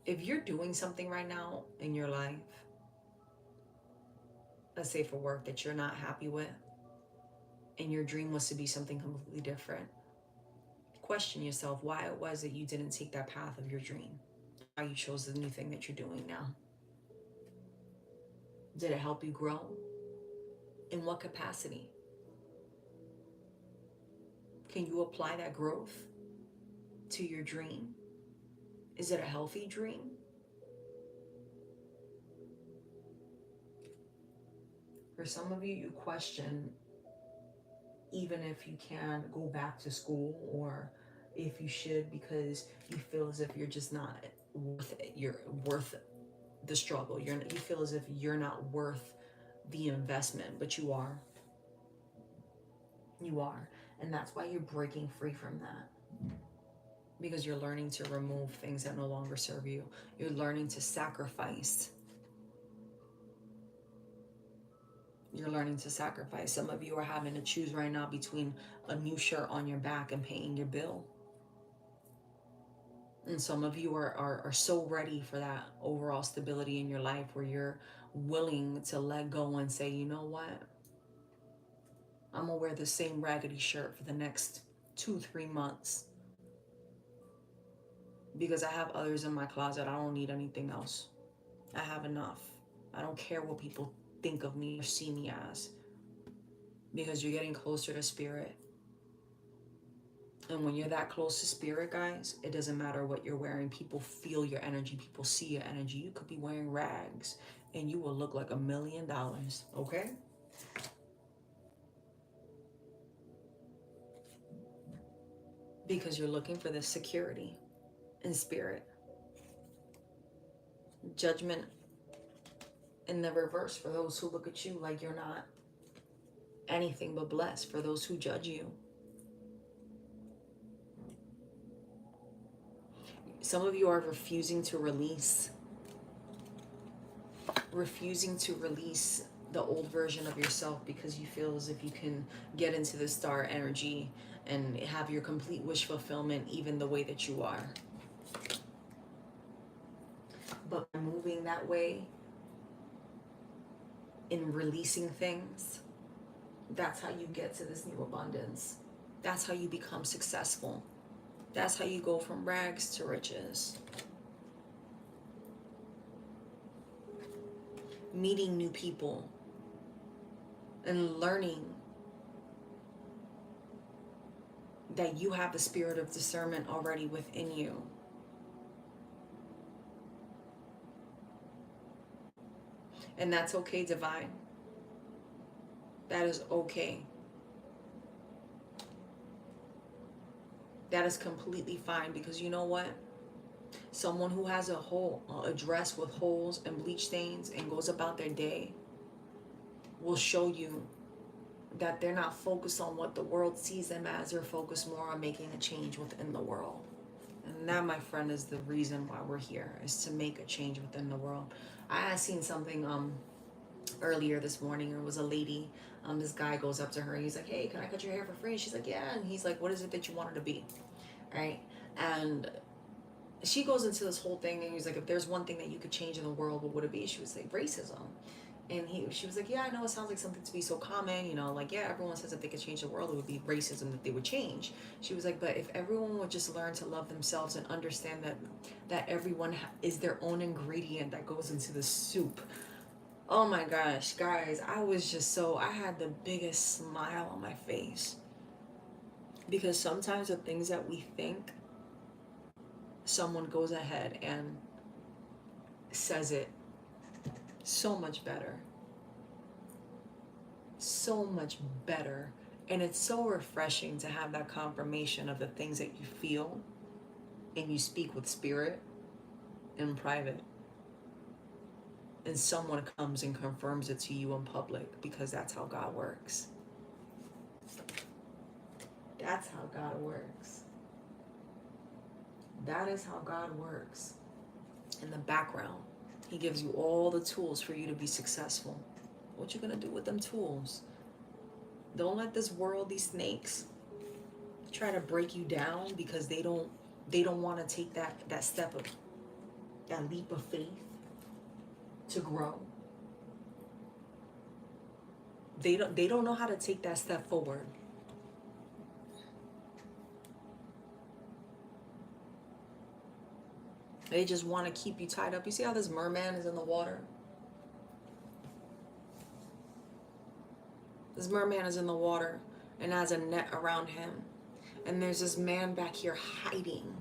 If you're doing something right now in your life, let's say for work, that you're not happy with, and your dream was to be something completely different, question yourself why it was that you didn't take that path of your dream. Why you chose the new thing that you're doing now. Did it help you grow? In what capacity? Can you apply that growth to your dream? Is it a healthy dream? For some of you, you question even if you can go back to school or if you should, because you feel as if you're just not worth it. You're worth the struggle. You feel as if you're not worth the investment, but you are. You are. And that's why you're breaking free from that. Because you're learning to remove things that no longer serve you. You're learning to sacrifice. You're learning to sacrifice. Some of you are having to choose right now between a new shirt on your back and paying your bill. And some of you are so ready for that overall stability in your life where you're willing to let go and say, you know what? I'm going to wear the same raggedy shirt for the next 2-3 months. Because I have others in my closet. I don't need anything else. I have enough. I don't care what people think of me or see me as, because you're getting closer to spirit. And when you're that close to spirit, guys, it doesn't matter what you're wearing. People feel your energy. People see your energy. You could be wearing rags and you will look like $1,000,000. Okay? Because you're looking for this security in spirit. Judgment in the reverse for those who look at you like you're not anything but blessed. For those who judge you. Some of you are refusing to release the old version of yourself because you feel as if you can get into the star energy and have your complete wish fulfillment even the way that you are. But by moving that way, in releasing things, that's how you get to this new abundance. That's how you become successful. That's how you go from rags to riches. Meeting new people and learning that you have the spirit of discernment already within you. And that's okay, divine. That is okay. That is completely fine, because you know what? Someone who has a dress with holes and bleach stains and goes about their day will show you that they're not focused on what the world sees them as. They're focused more on making a change within the world. And that, my friend, is the reason why we're here, is to make a change within the world. I had seen something earlier this morning. It was a lady. This guy goes up to her and he's like, hey, can I cut your hair for free? And she's like, yeah. And he's like, what is it that you want it to be? Right? And she goes into this whole thing, and he's like, if there's one thing that you could change in the world, what would it be? She was like, racism. And she was like, yeah, I know it sounds like something to be so common, you know, like, yeah, everyone says if they could change the world, it would be racism that they would change. She was like, but if everyone would just learn to love themselves and understand that everyone is their own ingredient that goes into the soup. Oh my gosh, guys, I had the biggest smile on my face. Because sometimes the things that we think, someone goes ahead and says it so much better. So much better. And it's so refreshing to have that confirmation of the things that you feel and you speak with spirit in private. And someone comes and confirms it to you in public, because that's how God works. That's how God works. That is how God works. In the background, He gives you all the tools for you to be successful. What you gonna do with them tools? Don't let this world, these snakes, try to break you down, because they don't want to take that step of that leap of faith to grow. They don't know how to take that step forward. They just want to keep you tied up. You see how this merman is in the water? This merman is in the water and has a net around him. And there's this man back here hiding.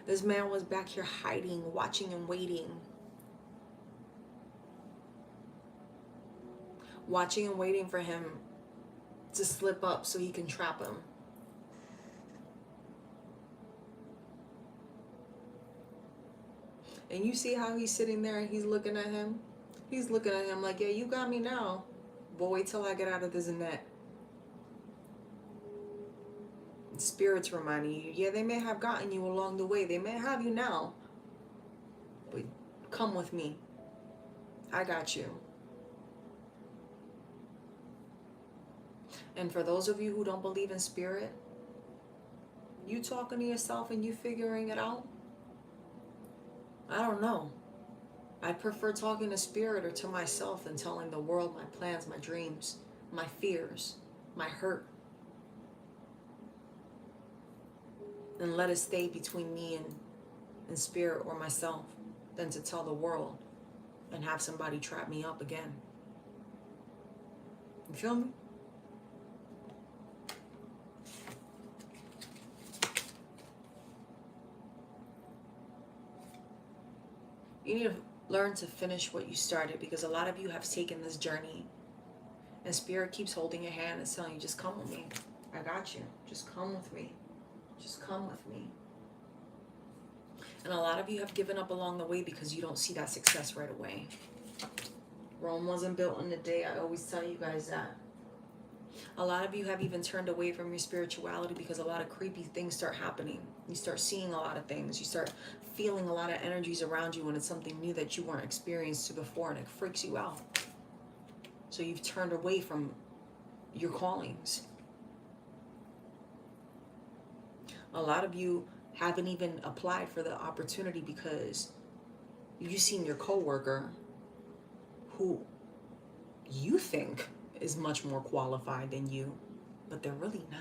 This man was back here hiding, watching and waiting. Watching and waiting for him to slip up so he can trap him. And you see how he's sitting there and he's looking at him? He's looking at him like, yeah, you got me now. But wait till I get out of this net. Spirits reminding you, yeah, they may have gotten you along the way. They may have you now. But come with me. I got you. And for those of you who don't believe in spirit, you talking to yourself and you figuring it out? I don't know. I prefer talking to spirit or to myself than telling the world my plans, my dreams, my fears, my hurt. And let it stay between me and spirit or myself than to tell the world and have somebody trap me up again. You feel me? You need to learn to finish what you started, because a lot of you have taken this journey and Spirit keeps holding your hand and telling you, just come with me. I got you. Just come with me. Just come with me. And a lot of you have given up along the way because you don't see that success right away. Rome wasn't built in a day. I always tell you guys that. A lot of you have even turned away from your spirituality because a lot of creepy things start happening. You start seeing a lot of things. You start feeling a lot of energies around you when it's something new that you weren't experienced to before, and it freaks you out. So you've turned away from your callings. A lot of you haven't even applied for the opportunity because you've seen your coworker who you think is much more qualified than you, but they're really not.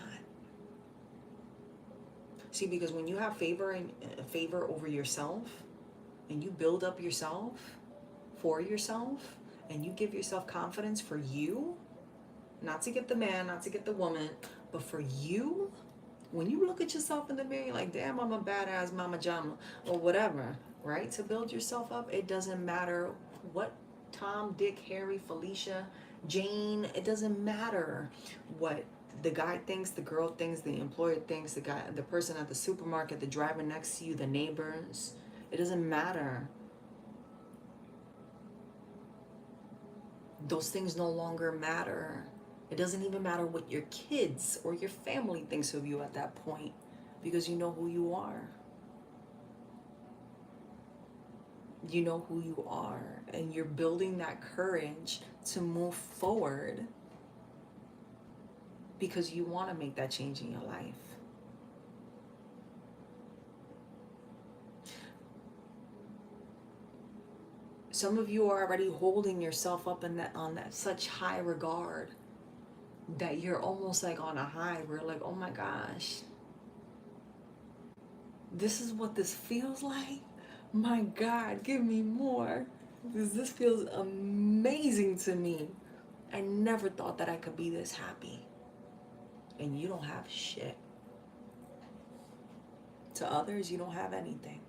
See, because when you have favor over yourself, and you build up yourself for yourself, and you give yourself confidence for you, not to get the man, not to get the woman, but for you, when you look at yourself in the mirror, you're like, damn, I'm a badass mama jama, or whatever, right? To build yourself up, it doesn't matter what Tom, Dick, Harry, Felicia, Jane, it doesn't matter what the guy thinks, the girl thinks, the employer thinks, the person at the supermarket, the driver next to you, the neighbors. It doesn't matter. Those things no longer matter. It doesn't even matter what your kids or your family thinks of you at that point, because you know who you are. You know who you are, and you're building that courage to move forward because you want to make that change in your life. Some of you are already holding yourself up in that, on that such high regard, that you're almost like on a high. We're like, oh my gosh, this is what this feels like. My God, give me more. This feels amazing to me. I never thought that I could be this happy. And you don't have shit. To others, you don't have anything.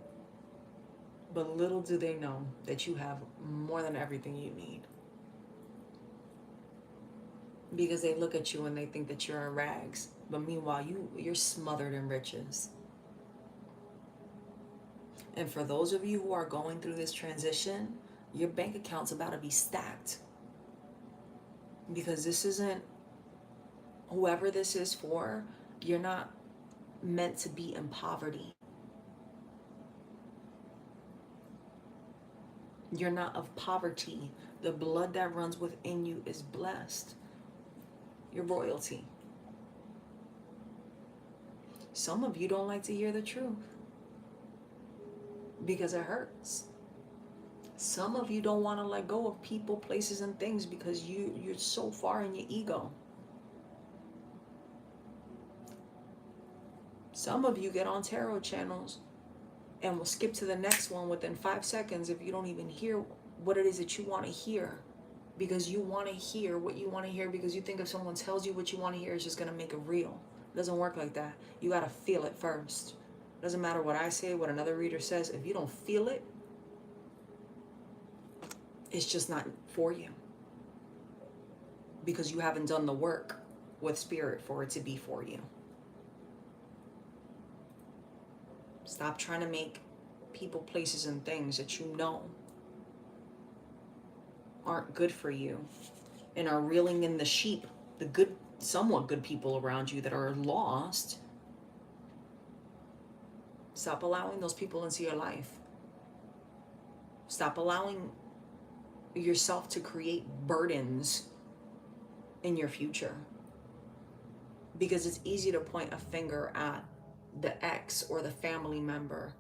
But little do they know that you have more than everything you need. Because they look at you and they think that you're in rags. But meanwhile, you're smothered in riches. And for those of you who are going through this transition, your bank account's about to be stacked. Because this isn't, whoever this is for, you're not meant to be in poverty. You're not of poverty. The blood that runs within you is blessed. You're royalty. Some of you don't like to hear the truth because it hurts. Some of you don't want to let go of people, places, and things because you're so far in your ego. Some of you get on tarot channels and will skip to the next one within 5 seconds if you don't even hear what it is that you want to hear, because you want to hear what you want to hear, because you think if someone tells you what you want to hear, it's just going to make it real. It doesn't work like that. You got to feel it first. It doesn't matter what I say, what another reader says. If you don't feel it, it's just not for you, because you haven't done the work with spirit for it to be for you. Stop trying to make people, places, and things that you know aren't good for you and are reeling in the sheep, the good, somewhat good people around you that are lost. Stop allowing those people into your life. Stop allowing yourself to create burdens in your future, because it's easy to point a finger at the ex or the family member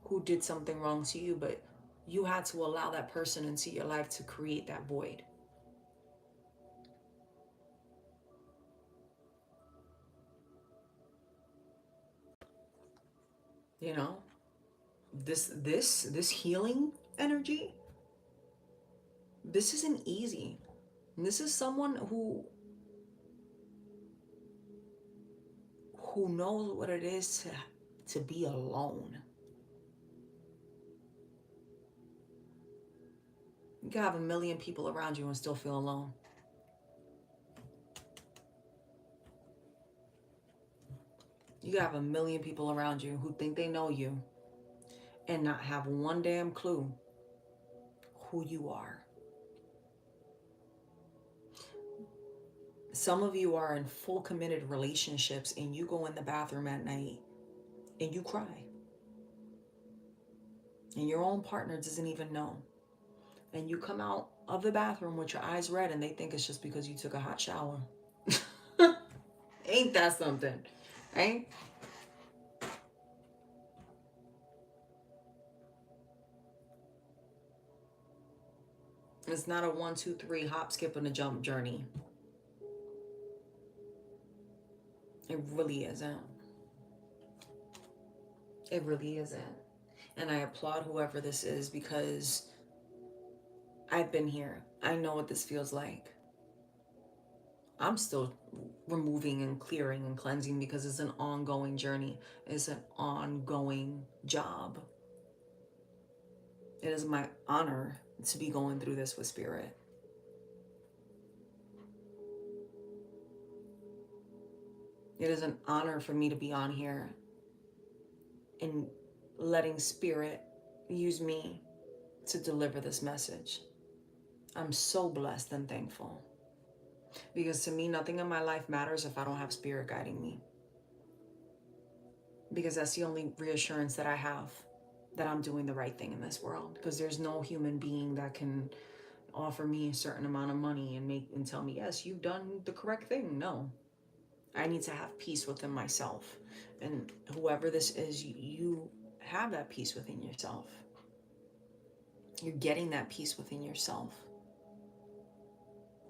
who did something wrong to you, but you had to allow that person into your life to create that void. You know, this healing energy, This isn't easy. This is someone who knows what it is to be alone. You can have 1 million people around you and still feel alone. You can have 1 million people around you who think they know you and not have one damn clue who you are. Some of you are in full committed relationships and you go in the bathroom at night and you cry. And your own partner doesn't even know. And you come out of the bathroom with your eyes red and they think it's just because you took a hot shower. Ain't that something? Right? It's not a 1, 2, 3 hop, skip, and a jump journey. It really isn't. It really isn't. And I applaud whoever this is because I've been here. I know what this feels like. I'm still removing and clearing and cleansing because it's an ongoing journey. It's an ongoing job. It is my honor to be going through this with Spirit. It is an honor for me to be on here and letting Spirit use me to deliver this message. I'm so blessed and thankful. Because to me, nothing in my life matters if I don't have Spirit guiding me. Because that's the only reassurance that I have that I'm doing the right thing in this world. Because there's no human being that can offer me a certain amount of money and tell me, yes, you've done the correct thing. No. I need to have peace within myself. And whoever this is, you have that peace within yourself. You're getting that peace within yourself.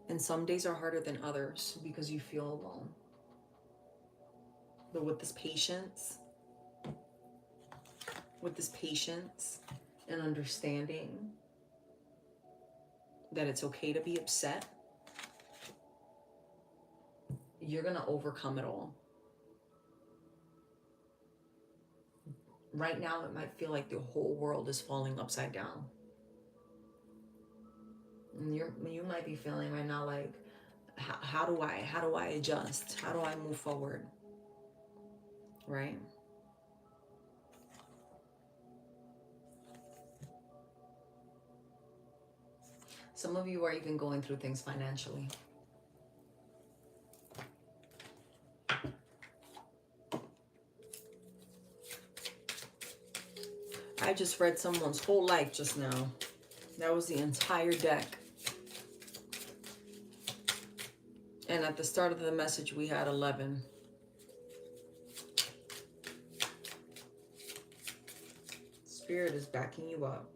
And some days are harder than others because you feel alone. But with this patience and understanding that it's okay to be upset, you're going to overcome it all. Right now, it might feel like the whole world is falling upside down. And you might be feeling right now like, how do I adjust? How do I move forward? Right? Some of you are even going through things financially. I just read someone's whole life just now. That was the entire deck. And at the start of the message, we had 11. Spirit is backing you up.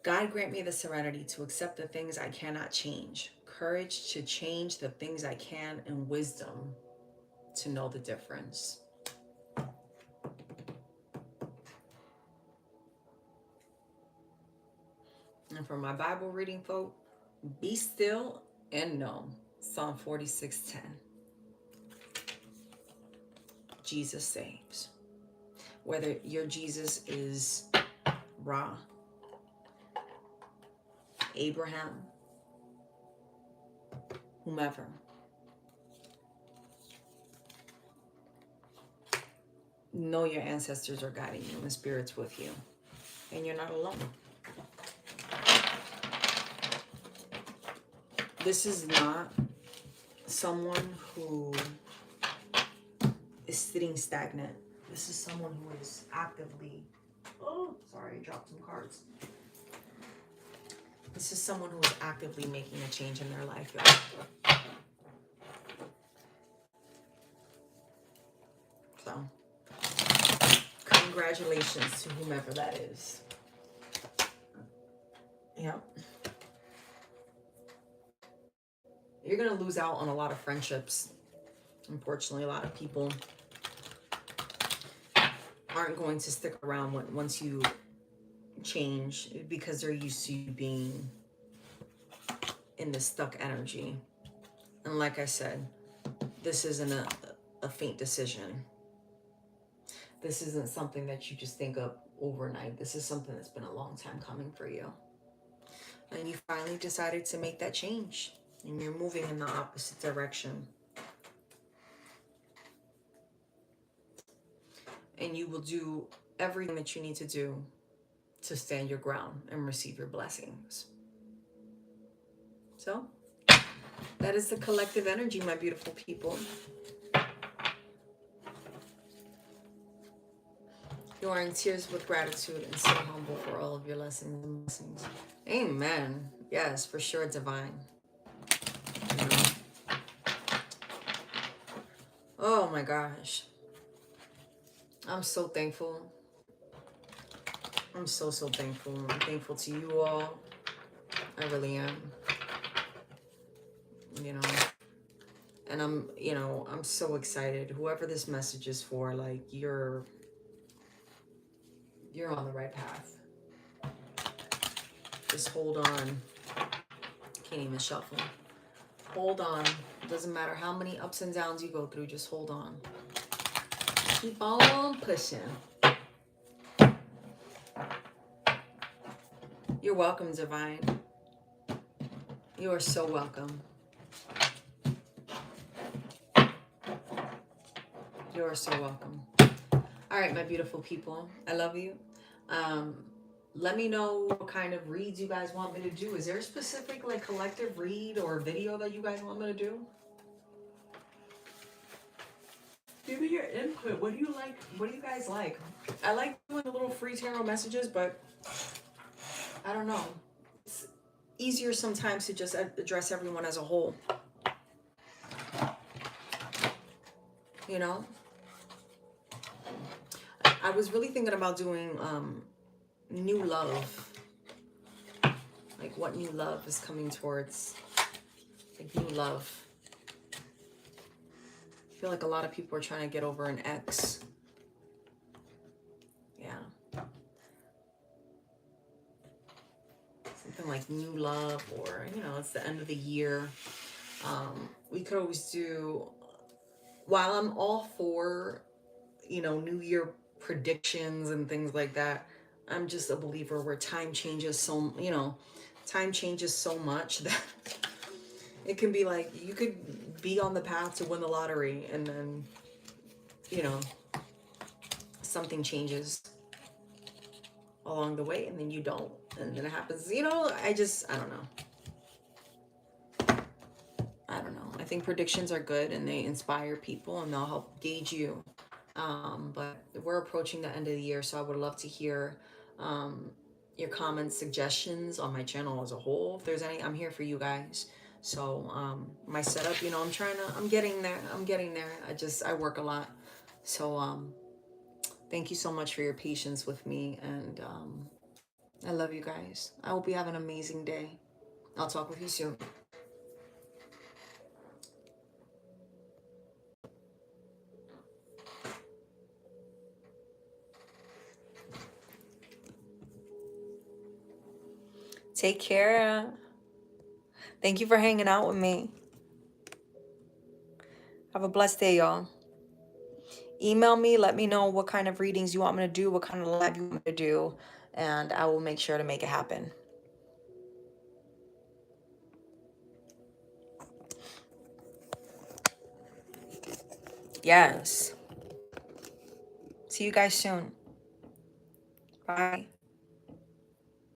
God grant me the serenity to accept the things I cannot change, courage to change the things I can, and wisdom to know the difference. And for my Bible reading folk, be still and know. Psalm 46:10. Jesus saves. Whether your Jesus is Ra, Abraham, whomever. Know your ancestors are guiding you and the Spirit's with you. And you're not alone. This is not someone who is sitting stagnant. This is someone who is actively, I dropped some cards. This is someone who is actively making a change in their life, y'all. So, congratulations to whomever that is. Yep. You're going to lose out on a lot of friendships. Unfortunately, a lot of people aren't going to stick around once you change because they're used to you being in this stuck energy. And like I said, this isn't a faint decision. This isn't something that you just think of overnight. This is something that's been a long time coming for you. And you finally decided to make that change. And you're moving in the opposite direction. And you will do everything that you need to do to stand your ground and receive your blessings. So, that is the collective energy, my beautiful people. You are in tears with gratitude and so humble for all of your lessons and blessings. Amen. Yes, for sure, divine. You know? Oh my gosh. I'm so thankful. I'm so thankful. I'm thankful to you all. I really am. You know. And I'm so excited. Whoever this message is for, like, you're on the right path. Just hold on. Can't even shuffle. Hold on. Doesn't matter how many ups and downs you go through, just hold on. Keep on pushing. You're welcome, divine. You are so welcome. You are so welcome. All right, my beautiful people. I love you. Let me know what kind of reads you guys want me to do. Is there a specific, like, collective read or video that you guys want me to do? Give me your input. What do you like? What do you guys like? I like doing the little free tarot messages, but I don't know. It's easier sometimes to just address everyone as a whole. You know? I was really thinking about doing new love. Like, what new love is coming towards. Like, new love. I feel like a lot of people are trying to get over an ex. Yeah. Something like new love, or, it's the end of the year. We could always do, while I'm all for, New Year predictions and things like that, I'm just a believer where time changes so much that it can be like, you could be on the path to win the lottery, and then, something changes along the way, and then you don't, and then it happens. I don't know. I think predictions are good, and they inspire people, and they'll help gauge you. But we're approaching the end of the year, so I would love to hear your comments, suggestions on my channel as a whole. If there's any, I'm here for you guys. So my setup, I'm getting there. I work a lot. So thank you so much for your patience with me, and I love you guys. I hope you have an amazing day. I'll talk with you soon. Take care. Thank you for hanging out with me. Have a blessed day, y'all. Email me, let me know what kind of readings you want me to do, what kind of live you want me to do, and I will make sure to make it happen. Yes. See you guys soon. Bye.